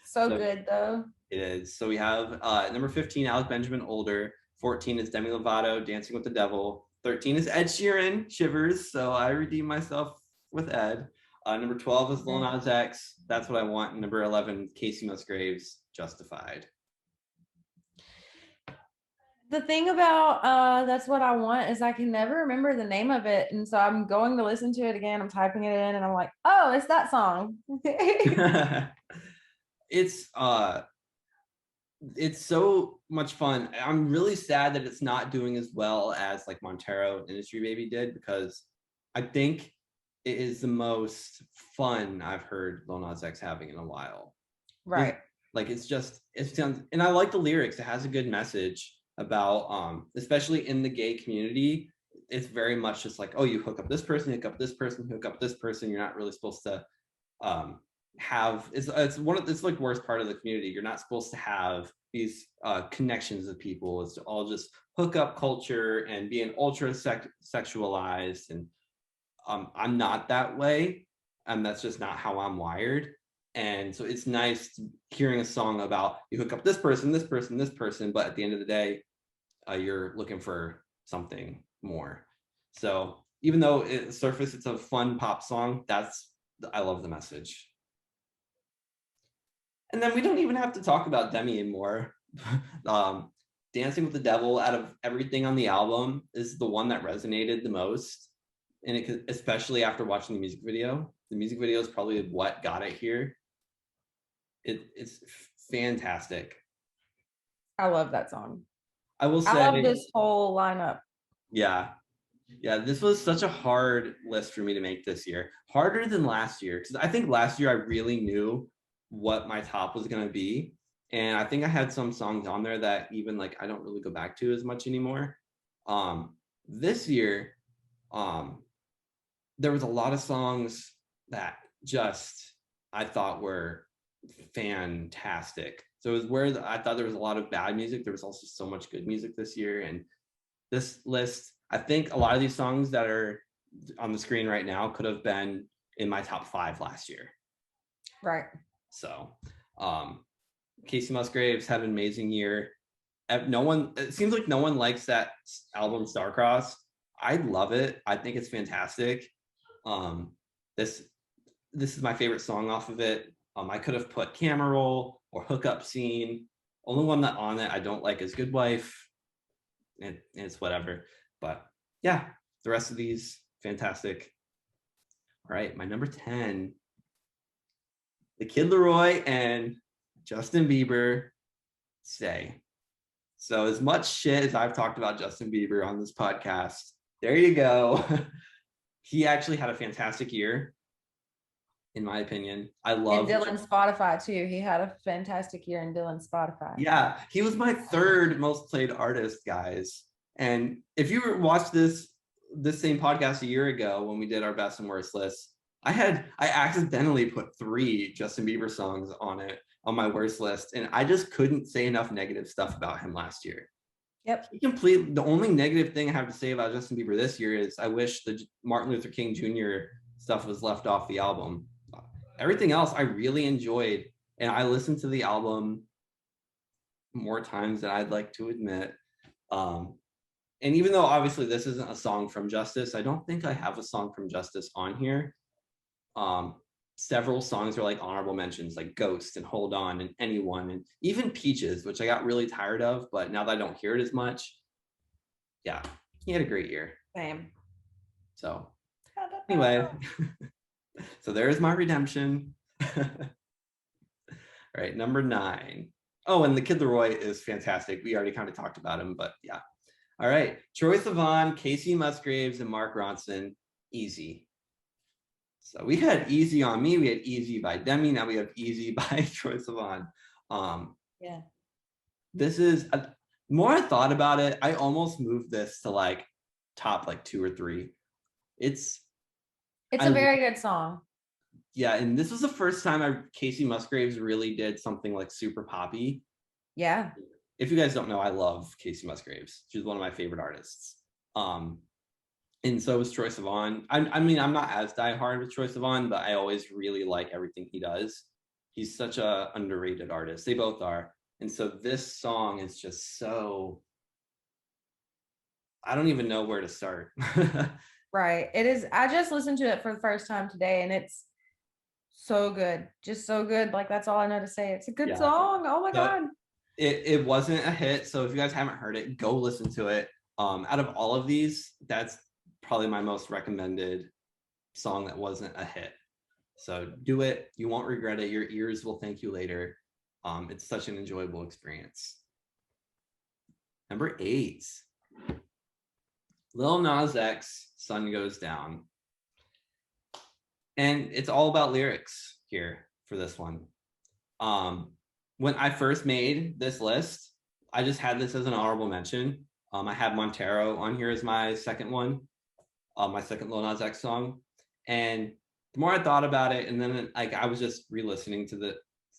So good though. It is. So we have number 15, Alec Benjamin, Older. 14 is Demi Lovato, Dancing with the Devil. 13 is Ed Sheeran, Shivers. So I redeem myself with Ed. Number 12 is Lil Nas X, That's What I Want. And number 11, Casey Musgraves, Justified. The thing about That's What I Want is I can never remember the name of it. And so I'm going to listen to it again. I'm typing it in and I'm like, oh, it's that song. It's so much fun. I'm really sad that it's not doing as well as like Montero Industry Baby did, because I think it is the most fun I've heard Lil Nas X having in a while. Right. Like it sounds, and I like the lyrics. It has a good message about especially in the gay community. It's very much just like, oh, you hook up this person, hook up this person, hook up this person. You're not really supposed to have it's like worst part of the community. You're not supposed to have these connections with people. It's all just hook up culture and being ultra sexualized, and I'm not that way, and that's just not how I'm wired. And so it's nice hearing a song about you hook up this person, this person, this person, but at the end of the day you're looking for something more. So even though it's a fun pop song, I love the message. And then we don't even have to talk about Demi anymore. Dancing with the Devil, out of everything on the album, is the one that resonated the most. And especially after watching the music video. The music video is probably what got it here. It's fantastic. I love that song. I will say, I love this whole lineup. Yeah. This was such a hard list for me to make this year. Harder than last year, because I think last year I really knew what my top was going to be, and I think I had some songs on there that even like I don't really go back to as much anymore. This year there was a lot of songs that just I thought were fantastic. So it was where I thought there was a lot of bad music. There was also so much good music this year, and this list, I think a lot of these songs that are on the screen right now could have been in my top 5 last year. Right. So Casey Musgraves had an amazing year. It seems like no one likes that album Starcross. I love it. I think it's fantastic. This is my favorite song off of it. I could have put Camera Roll or Hookup Scene. Only one that on it I don't like is Good Wife. It's whatever. But yeah, the rest of these, fantastic. All right, my number 10, The Kid Laroi and Justin Bieber, Stay. So as much shit as I've talked about Justin Bieber on this podcast, there you go. He actually had a fantastic year, in my opinion. I love Dylan's Spotify too. He had a fantastic year in Dylan's Spotify. Yeah, he was my third most played artist, guys. And if you watched this same podcast a year ago when we did our best and worst lists, I accidentally put 3 Justin Bieber songs on my worst list, and I just couldn't say enough negative stuff about him last year. Yep. The only negative thing I have to say about Justin Bieber this year is I wish the Martin Luther King Jr. stuff was left off the album. Everything else I really enjoyed, and I listened to the album more times than I'd like to admit. And even though obviously this isn't a song from Justice, I don't think I have a song from Justice on here. Several songs are like honorable mentions, like Ghost and Hold On and Anyone, and even Peaches, which I got really tired of, but now that I don't hear it as much, yeah, he had a great year. Same. So anyway, so there's my redemption. All right, number 9. Oh, and The Kid Laroi is fantastic. We already kind of talked about him, but yeah. All right, Troye Sivan, Casey Musgraves, and Mark Ronson, Easy. So we had Easy on Me, we had Easy by Demi, now we have Easy by Troye Sivan. Yeah. This is, the more I thought about it, I almost moved this to like top like 2 or 3. It's a very good song. Yeah, and this was the first time Casey Musgraves really did something like super poppy. Yeah. If you guys don't know, I love Casey Musgraves. She's one of my favorite artists. And so was Troye Sivan. I mean, I'm not as diehard with Troye Sivan, but I always really like everything he does. He's such a underrated artist. They both are. And so this song is just so, I don't even know where to start. Right. It is. I just listened to it for the first time today, and it's so good. Just so good. Like, that's all I know to say. It's a good song. Oh my God. It wasn't a hit. So if you guys haven't heard it, go listen to it. Out of all of these, that's probably my most recommended song that wasn't a hit. So do it. You won't regret it. Your ears will thank you later. It's such an enjoyable experience. Number 8, Lil Nas X, Sun Goes Down. And it's all about lyrics here for this one. When I first made this list, I just had this as an honorable mention. I had Montero on here as my second one, my second Lil Nas X song. And the more I thought about it, and then like I was just re-listening to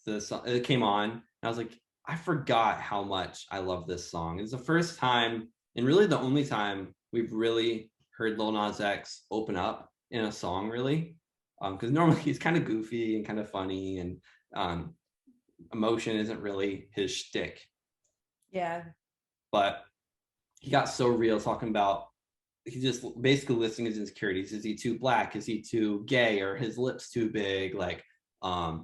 the song, it came on, and I was like, I forgot how much I love this song. It's the first time, and really the only time, we've really heard Lil Nas X open up in a song, really. Because normally he's kind of goofy and kind of funny, and emotion isn't really his shtick. Yeah. But he got so real, talking about, he's just basically listing his insecurities. Is he too black? Is he too gay? Or his lips too big? Like, I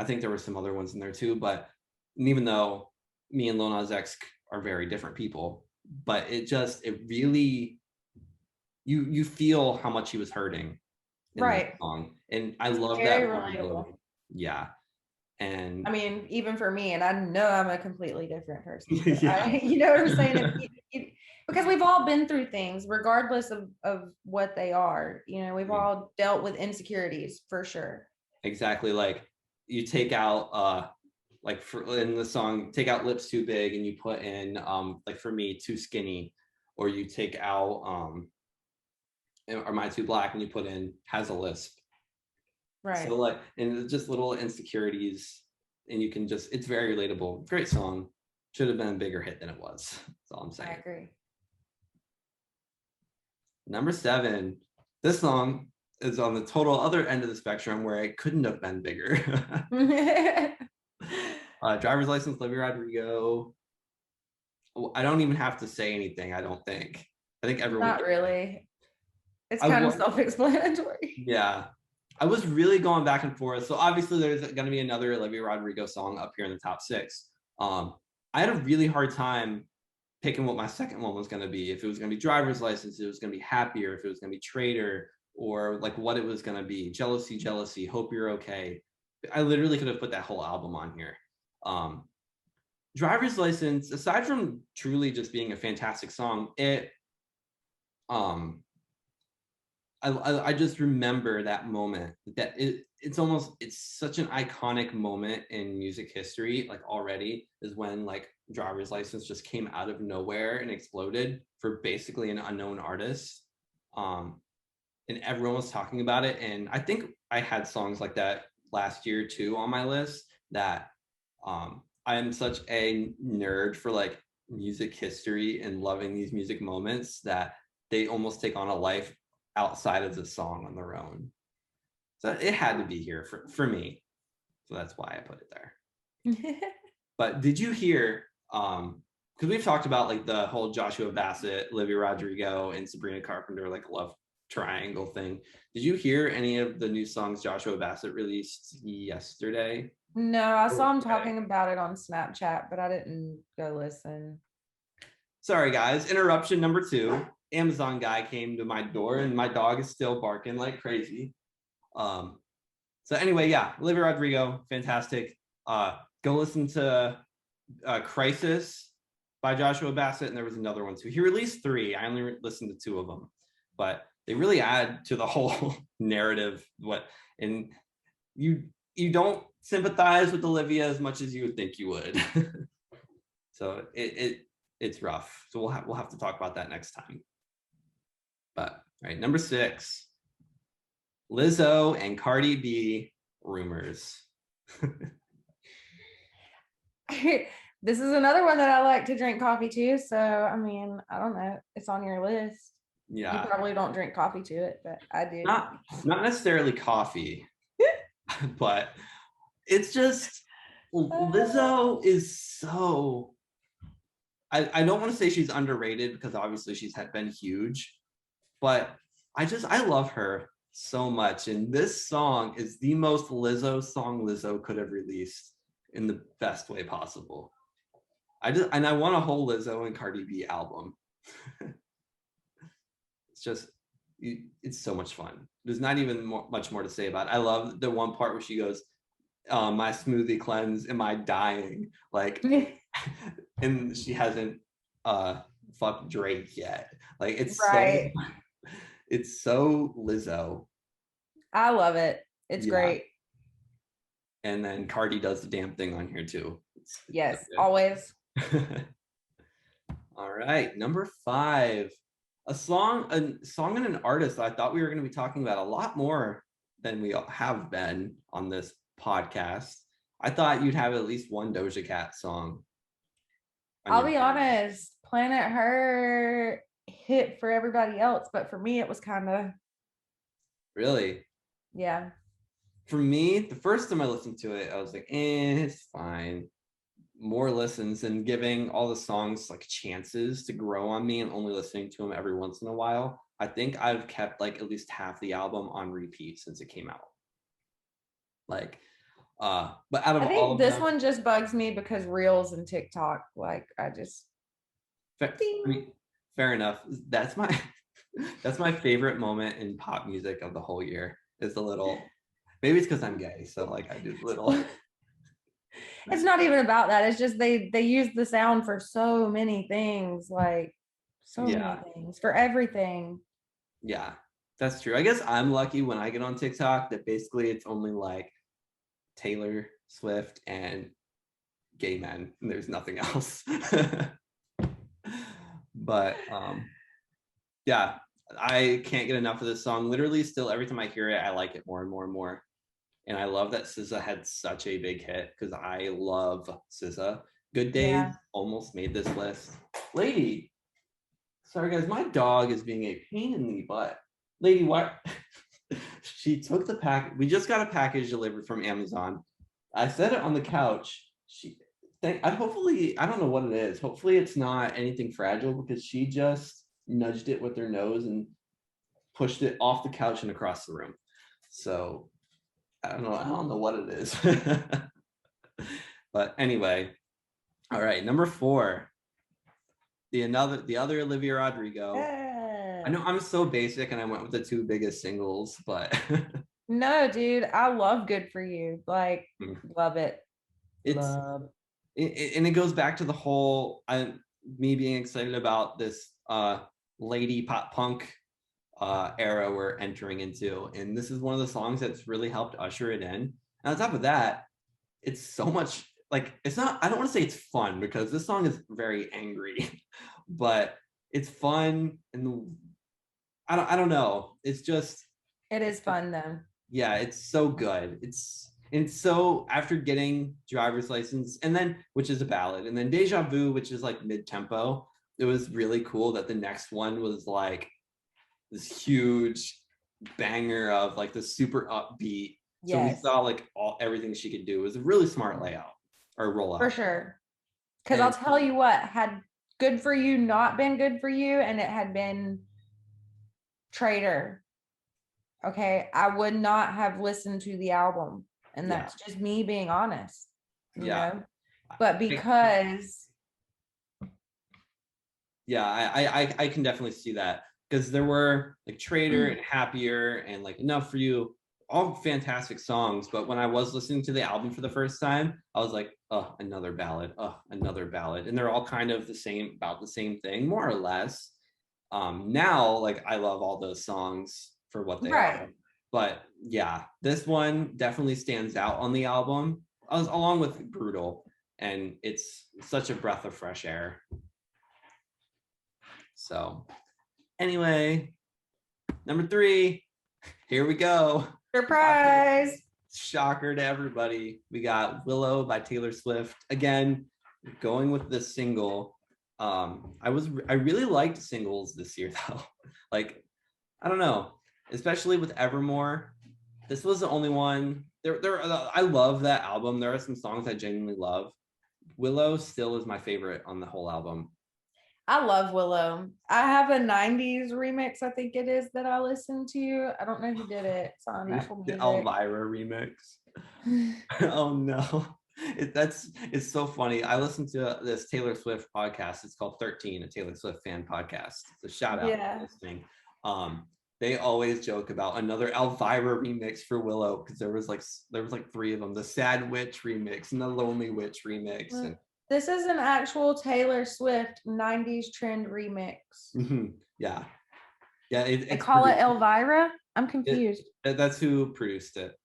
think there were some other ones in there too. But even though me and Lil Nas X are very different people, but it really, you feel how much he was hurting in right this song. And I love very that. relatable. Yeah. And I mean, even for me, and I know I'm a completely different person. Yeah. You know what I'm saying? Because we've all been through things, regardless of what they are. You know, we've all dealt with insecurities for sure. Exactly. Like, you take out like in the song, take out lips too big, and you put in like for me, too skinny, or you take out or am I too black, and you put in has a lisp. Right. So like, and it's just little insecurities, and you can just, it's very relatable. Great song. Should have been a bigger hit than it was. That's all I'm saying. I agree. Number 7, this song is on the total other end of the spectrum where it couldn't have been bigger. Driver's License, Olivia Rodrigo. I don't even have to say anything, I don't think. I think everyone. Not really. It's kind of self-explanatory. Yeah. I was really going back and forth. So obviously there's going to be another Olivia Rodrigo song up here in the top 6. I had a really hard time picking what my second one was going to be. If it was going to be Driver's License, it was going to be Happier, if it was going to be Traitor, or like what it was going to be. Jealousy, Jealousy, Hope You're Okay. I literally could have put that whole album on here. Driver's License, aside from truly just being a fantastic song, I just remember that moment, that it's such an iconic moment in music history, like already, is when like Driver's License just came out of nowhere and exploded for basically an unknown artist. And everyone was talking about it. And I think I had songs like that last year too on my list, that I'm such a nerd for like music history and loving these music moments that they almost take on a life outside of the song on their own. So it had to be here for me. So that's why I put it there. But did you hear, because we've talked about like the whole Joshua Bassett, Olivia Rodrigo, and Sabrina Carpenter like love triangle thing. Did you hear any of the new songs Joshua Bassett released yesterday? No, I saw him talking about it on Snapchat, but I didn't go listen. Sorry guys, interruption number 2. Amazon guy came to my door and my dog is still barking like crazy. So anyway, yeah, Olivia Rodrigo, fantastic. Go listen to Crisis by Joshua Bassett, and there was another one too. He released 3. I only listened to 2 of them, but they really add to the whole narrative. And you don't sympathize with Olivia as much as you would think you would. So it's rough. So we'll have to talk about that next time. But all right, number 6, Lizzo and Cardi B, Rumors. This is another one that I like to drink coffee to. So, I mean, I don't know. It's on your list. Yeah. You probably don't drink coffee to it, but I do. Not necessarily coffee, but it's just Lizzo is so. I don't want to say she's underrated because obviously she's been huge, but I love her so much. And this song is the most Lizzo song Lizzo could have released in the best way possible. I want a whole Lizzo and Cardi B album. It's so much fun. There's not even much more to say about it. I love the one part where she goes, my smoothie cleanse, am I dying? Like, and she hasn't fucked Drake yet. Like, it's right. It's so Lizzo. I love it. It's great. And then Cardi does the damn thing on here too. Yes, always. All right, number 5. A song and an artist that I thought we were going to be talking about a lot more than we have been on this podcast. I thought you'd have at least one Doja Cat song. I'll be honest, Planet Her hit for everybody else, but for me it was kind of. Really? Yeah. For me, the first time I listened to it, I was like, it's fine. More listens and giving all the songs like chances to grow on me and only listening to them every once in a while. I think I've kept like at least half the album on repeat since it came out. Like, but out of all of this one just bugs me because Reels and TikTok, like I just. Fair enough. That's my favorite moment in pop music of the whole year. Is the little. Maybe it's because I'm gay, so like I do little. It's not even about that. It's just they use the sound for so many things, like many things for everything. Yeah, that's true. I guess I'm lucky when I get on TikTok that basically it's only like Taylor Swift and gay men, and there's nothing else. But yeah, I can't get enough of this song. Literally, still every time I hear it, I like it more and more and more. And I love that SZA had such a big hit because I love SZA. Good Days almost made this list. Lady, sorry guys, my dog is being a pain in the butt. Lady, what? She took the pack. We just got a package delivered from Amazon. I set it on the couch. Hopefully, I don't know what it is. Hopefully it's not anything fragile because she just nudged it with her nose and pushed it off the couch and across the room. So I don't know what it is. But anyway, all right, number 4, the other Olivia Rodrigo. I know I'm so basic and I went with the 2 biggest singles, but No, dude, I love Good For You. Like, love it. it's Love. and it goes back to the whole me being excited about this lady pop punk era we're entering into, and this is one of the songs that's really helped usher it in. And on top of that, it's so much like, it's not, I don't want to say it's fun because this song is very angry, but it's fun, and I don't know, it's just, It is fun though. yeah, it's so good. It's so, after getting Driver's License, and then, which is a ballad, and then Deja Vu, which is like mid-tempo, it was really cool that the next one was like this huge banger of like the super upbeat. So we saw like everything she could do. It was a really smart layout or rollout. For sure. Because I'll tell you what, had Good For You not been Good For You and it had been Traitor, okay, I would not have listened to the album. And that's just me being honest. You know? But because I can definitely see that, because there were like Traitor and Happier and like Enough For You, all fantastic songs. But when I was listening to the album for the first time, I was like, oh, another ballad, and they're all kind of about the same thing, more or less. Now, like, I love all those songs for what they are, but yeah, this one definitely stands out on the album, along with Brutal, and it's such a breath of fresh air. So anyway, number 3, here we go. surprise. Shocker to everybody. We got Willow by Taylor Swift. Again, going with the single. I really liked singles this year though. Like, I don't know, especially with Evermore. This was the only one. I love that album. There are some songs I genuinely love. Willow still is my favorite on the whole album. I love Willow. I have a 90s remix, I think it is, that I listened to. I don't know who did it. It's on Apple Music. The Elvira remix. Oh no. It's so funny. I listened to this Taylor Swift podcast. It's called 13, a Taylor Swift fan podcast. So shout out for listening. They always joke about another Elvira remix for Willow, because there was like 3 of them: the Sad Witch remix and the Lonely Witch remix. And this is an actual Taylor Swift 90s trend remix. Yeah. They call it Elvira? I'm confused. That's who produced it.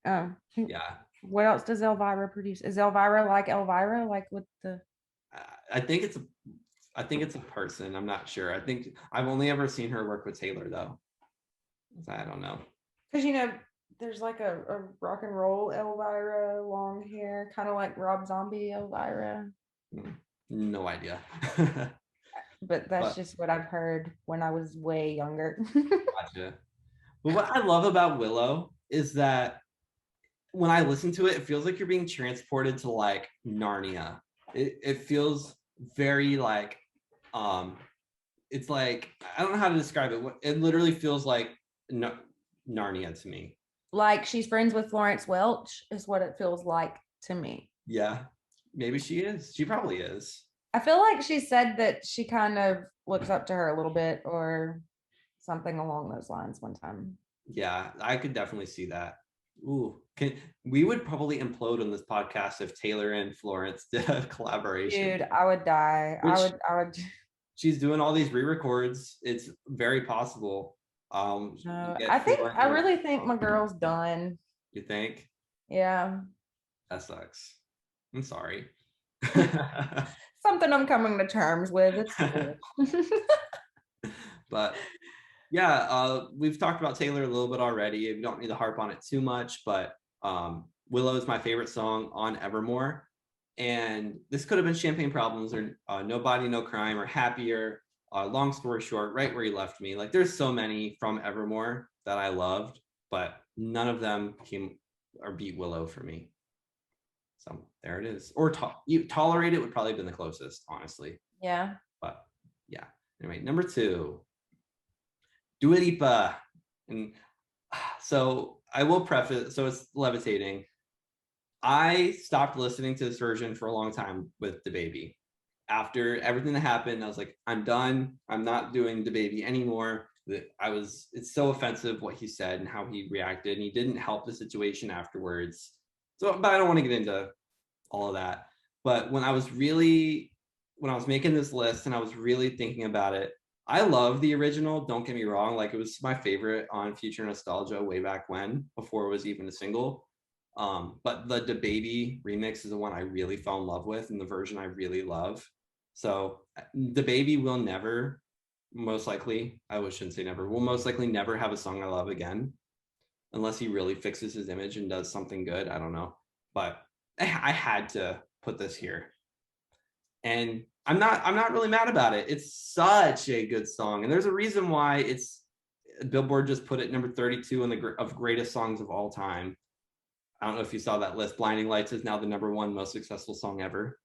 Oh. Yeah. What else does Elvira produce? Is Elvira like Elvira? Like with the... I think it's a person. I'm not sure. I think I've only ever seen her work with Taylor though. I don't know. Because there's like a rock and roll Elvira, long hair, kind of like Rob Zombie Elvira. No idea. But that's just what I've heard when I was way younger. Gotcha. But what I love about Willow is that when I listen to it, it feels like you're being transported to like Narnia. It feels very like, it's like, I don't know how to describe it. It literally feels like Narnia to me. Like she's friends with Florence Welch is what it feels like to me. Yeah, maybe she is. She probably is. I feel like she said that she kind of looks up to her a little bit or something along those lines one time. Yeah, I could definitely see that. Ooh, we would probably implode on this podcast if Taylor and Florence did a collaboration. Dude, I would die. I would. She's doing all these re-records. It's very possible. I really think my girl's done. You think? Yeah. That sucks. I'm sorry. Something I'm coming to terms with. It's cool. But yeah, we've talked about Taylor a little bit already. We don't need to harp on it too much, but Willow is my favorite song on Evermore. And this could have been Champagne Problems or No Body, No Crime or Happier. Long story short, Right Where You Left Me. Like, there's so many from Evermore that I loved, but none of them came or beat Willow for me. So there it is. Or Tolerate It would probably have been the closest, honestly. Yeah. But yeah. Anyway, number 2, Dua Lipa. And so I will preface, so it's Levitating. I stopped listening to this version for a long time with DaBaby. After everything that happened, I was like, I'm done. I'm not doing DaBaby anymore. It's so offensive what he said and how he reacted, and he didn't help the situation afterwards. So, but I don't want to get into all of that. But when I was making this list and I was really thinking about it, I love the original. Don't get me wrong. Like, it was my favorite on Future Nostalgia way back when, before it was even a single. But the DaBaby remix is the one I really fell in love with and the version I really love. So DaBaby will never, most likely, shouldn't say never, will most likely never have a song I love again, unless he really fixes his image and does something good. I don't know. But I had to put this here. And I'm not really mad about it. It's such a good song. And there's a reason why Billboard just put it number 32 in of greatest songs of all time. I don't know if you saw that list. Blinding Lights is now the number 1 most successful song ever.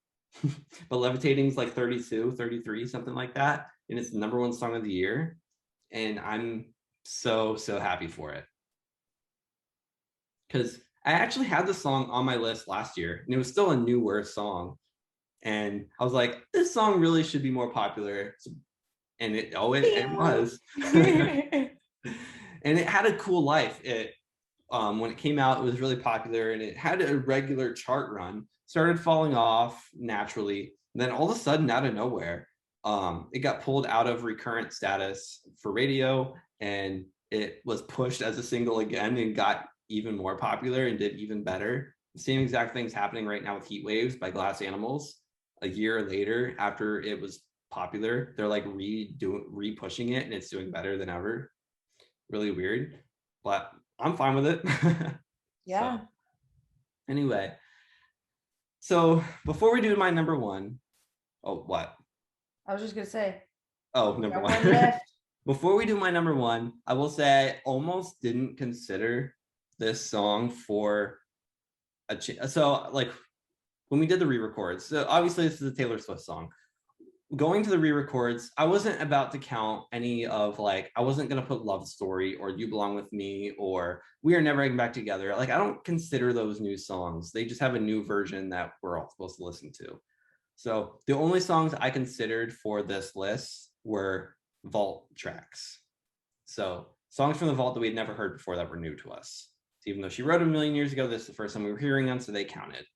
But Levitating is like 32, 33, something like that. And it's the number 1 song of the year. And I'm so happy for it. Because I actually had this song on my list last year, and it was still a newer song. And I was like, this song really should be more popular. And it was. And it had a cool life. When it came out, it was really popular, and it had a regular chart run. Started falling off naturally. And then all of a sudden, out of nowhere, it got pulled out of recurrent status for radio, and it was pushed as a single again and got even more popular and did even better. The same exact thing's happening right now with Heat Waves by Glass Animals. A year later, after it was popular, they're like re-pushing it, and it's doing better than ever. Really weird, but I'm fine with it. Yeah. So, anyway, so before we do my number 1, what? I was just gonna say. Number 1. Before we do my number 1, I will say I almost didn't consider this song for so like when we did the re-records. So obviously this is a Taylor Swift song. Going to the re-records, I wasn't about to count any of I wasn't going to put Love Story or You Belong With Me or We Are Never Getting Back Together. I don't consider those new songs. They just have a new version that we're all supposed to listen to. So the only songs I considered for this list were vault tracks. So songs from the vault that we had never heard before that were new to us. So even though she wrote 1,000,000 years ago, this is the first time we were hearing them, so they counted.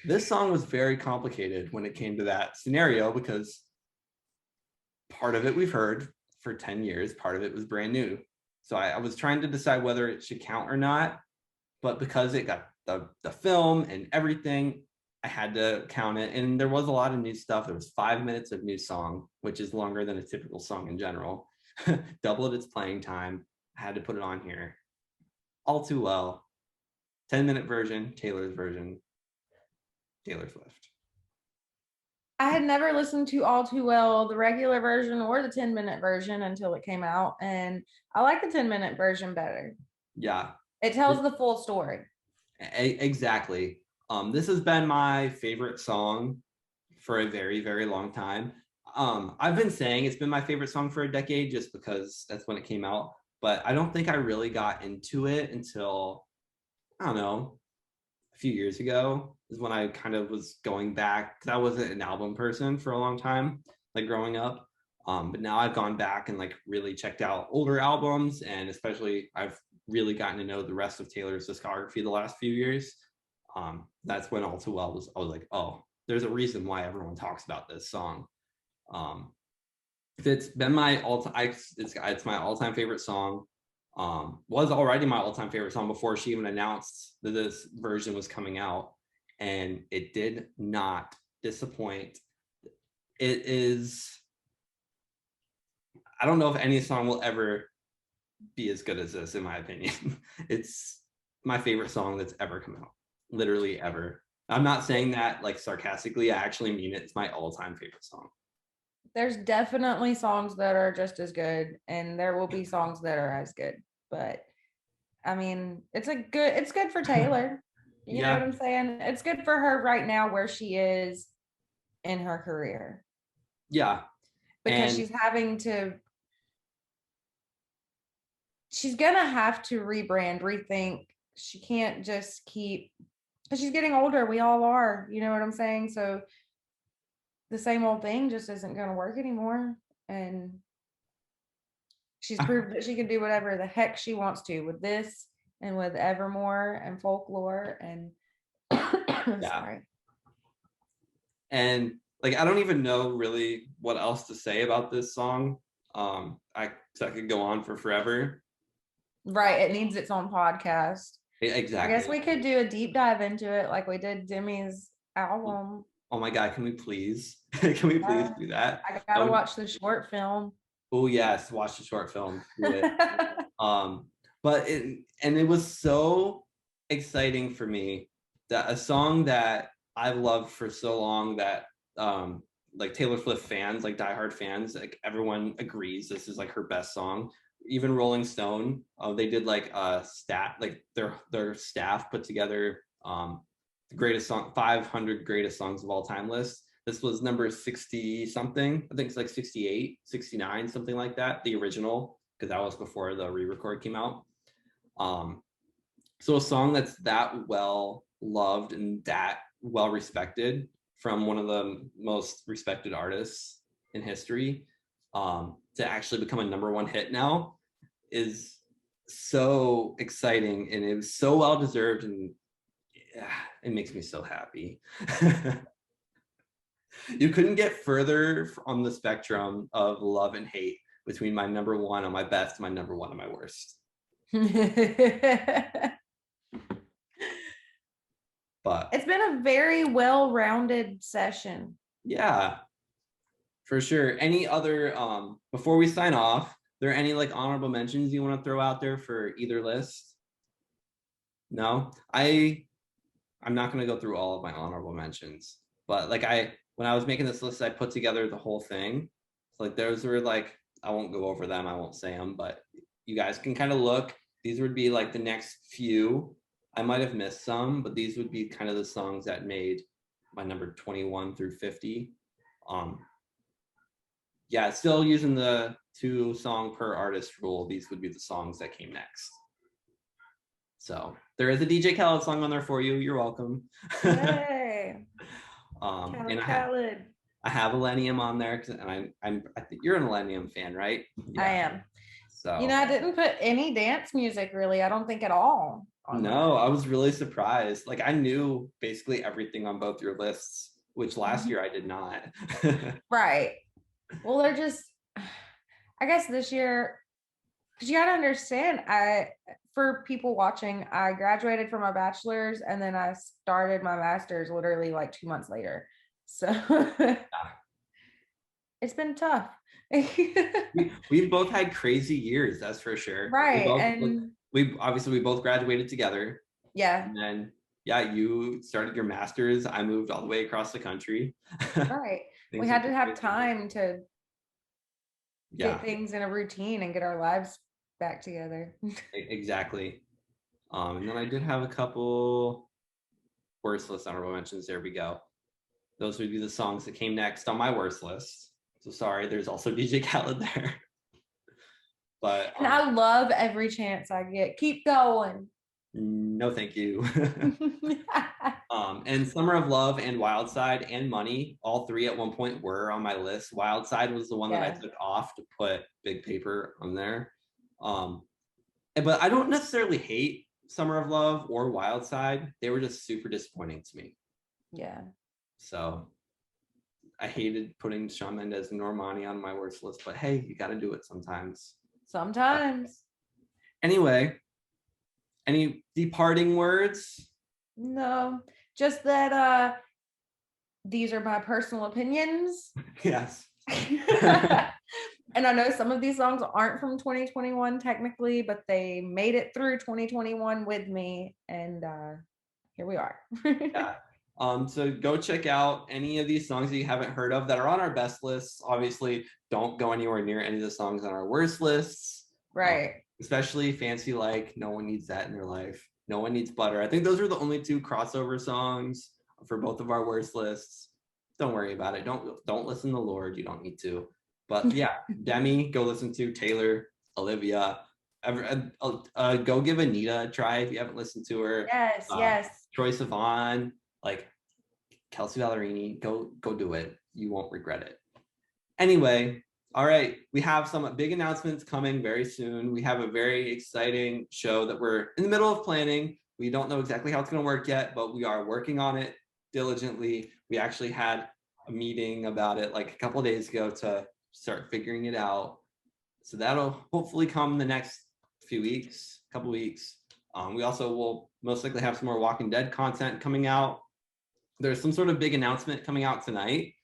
This song was very complicated when it came to that scenario, because part of it we've heard for 10 years, part of it was brand new. So I was trying to decide whether it should count or not, but because it got the film and everything, I had to count it. And there was a lot of new stuff. There was 5 minutes of new song, which is longer than a typical song in general. Doubled its playing time. I had to put it on here. All Too Well, 10-minute version, Taylor's version, Taylor Swift. I had never listened to All Too Well, the regular version or the 10-minute version, until it came out, and I like the 10-minute version better. Yeah. It tells the full story. Exactly. This has been my favorite song for a very, very long time. I've been saying it's been my favorite song for a decade just because that's when it came out, but I don't think I really got into it until, I don't know, a few years ago is when I kind of was going back, because I wasn't an album person for a long time, like growing up. But now I've gone back and really checked out older albums, and especially I've really gotten to know the rest of Taylor's discography the last few years. That's when All Too Well I was like, oh, there's a reason why everyone talks about this song. It's been my it's my all-time favorite song. Was already my all-time favorite song before she even announced that this version was coming out, and it did not disappoint. It is, I don't know if any song will ever be as good as this, in my opinion. It's my favorite song that's ever come out, literally ever. I'm not saying that sarcastically. I actually mean it. It's my all-time favorite song. There's definitely songs that are just as good, and there will be songs that are as good. But I mean, it's good for Taylor. You know what I'm saying? It's good for her right now where she is in her career. Yeah. Because she's having to she's gonna have to rebrand, rethink. She can't just keep, because she's getting older. We all are, you know what I'm saying? So the same old thing just isn't gonna work anymore. And she's proved that she can do whatever the heck she wants to with this and with Evermore and Folklore and Yeah. sorry. And like I don't even know really what else to say about this song. I could go on for forever. Right. It needs its own podcast. I guess Exactly. we could do a deep dive into it like we did Demi's album. Oh my God, can we please? Can we please do that? I gotta watch the short film. Oh yes, watch the short film. Do it. But it was so exciting for me that a song that I've loved for so long that like Taylor Swift fans, like diehard fans, like everyone agrees this is like her best song. Even Rolling Stone, they did like a stat, like their staff put together the greatest song, 500 greatest songs of all time list. This was number 60 something. I think it's like 68, 69, something like that. The original, because that was before the re-record came out. So a song that's that well loved and that well respected from one of the most respected artists in history, to actually become a number one hit now is so exciting, and it was so well deserved, and yeah, it makes me so happy. You couldn't get further on the spectrum of love and hate between my number one on my best and my number one on my worst. But it's been a very well-rounded session. Yeah, for sure. Any other before we sign off, there any like honorable mentions you want to throw out there for either list? No, I'm not going to go through all of my honorable mentions, but like when I was making this list, I put together the whole thing. So like those were like, I won't go over them, I won't say them, but you guys can kind of look. These would be like the next few. I might have missed some, but these would be kind of the songs that made my number 21 through 50. Yeah, still using the 2 song per artist rule. These would be the songs that came next. So there is a DJ Khaled song on there for you. You're welcome. Hey. And Khaled. I have Millennium on there, and I think you're a Millennium fan, right? Yeah. I am. So I didn't put any dance music really. I don't think at all. No, I was really surprised. Like I knew basically everything on both your lists, which last year I did not. Right. Well, they're just, I guess this year, because you got to understand, for people watching, I graduated from my bachelor's and then I started my master's literally like 2 months later. So it's been tough. We've both had crazy years, that's for sure. Right. We both graduated together. Yeah. And then you started your master's. I moved all the way across the country. Right. We had to have time to get things in a routine and get our lives back together. Exactly. And then I did have a couple worst list honorable mentions. There we go. Those would be the songs that came next on my worst list. So sorry, there's also DJ Khaled there. But and I love every chance I get. Keep going. No, thank you. And Summer of Love and Wild Side and Money, all 3 at one point were on my list. Wild Side was the one that I took off to put Big Paper on there. But I don't necessarily hate Summer of Love or Wild Side. They were just super disappointing to me. Yeah. So I hated putting Shawn Mendes and Normani on my worst list, but hey, you got to do it sometimes. Sometimes. Anyway, any departing words? No, just that these are my personal opinions. Yes. And I know some of these songs aren't from 2021 technically, but they made it through 2021 with me, and here we are. Yeah. So go check out any of these songs that you haven't heard of that are on our best lists. Obviously, don't go anywhere near any of the songs on our worst lists. Right. Especially Fancy Like, no one needs that in their life. No one needs Butter. I think those are the only 2 crossover songs for both of our worst lists. Don't worry about it. Don't listen to Lorde. You don't need to. But yeah, Demi, go listen to Taylor, Olivia. Go give Anita a try if you haven't listened to her. Yes. Troye Sivan, like Kelsey Ballerini, go do it. You won't regret it. Anyway, all right, we have some big announcements coming very soon. We have a very exciting show that we're in the middle of planning. We don't know exactly how it's going to work yet, but we are working on it diligently. We actually had a meeting about it like a couple of days ago to start figuring it out. So that'll hopefully come the next few weeks, couple weeks. We also will most likely have some more Walking Dead content coming out. There's some sort of big announcement coming out tonight.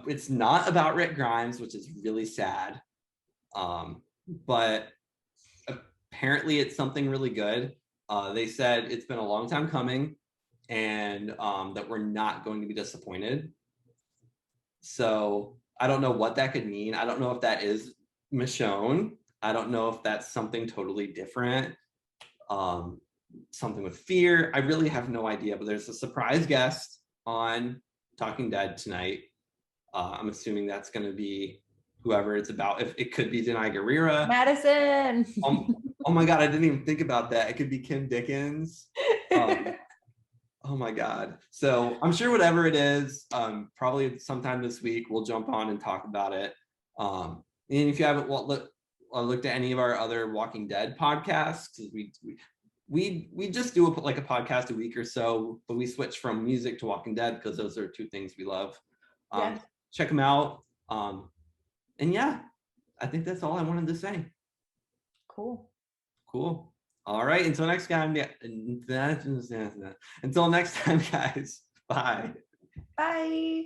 It's not about Rick Grimes, which is really sad. But apparently it's something really good. They said it's been a long time coming and that we're not going to be disappointed. So I don't know what that could mean. I don't know if that is Michonne. I don't know if that's something totally different. Something with fear. I really have no idea, but there's a surprise guest on Talking Dead tonight. I'm assuming that's going to be whoever it's about. If it could be Denai Guerrera. Madison. Oh my God, I didn't even think about that. It could be Kim Dickens. Oh my God. So I'm sure whatever it is, probably sometime this week, we'll jump on and talk about it. And if you haven't looked at any of our other Walking Dead podcasts, we just do a podcast a week or so, but we switch from music to Walking Dead because those are two things we love. Check them out. And yeah, I think that's all I wanted to say. Cool. All right. Until next time. Until next time, guys. Bye. Bye.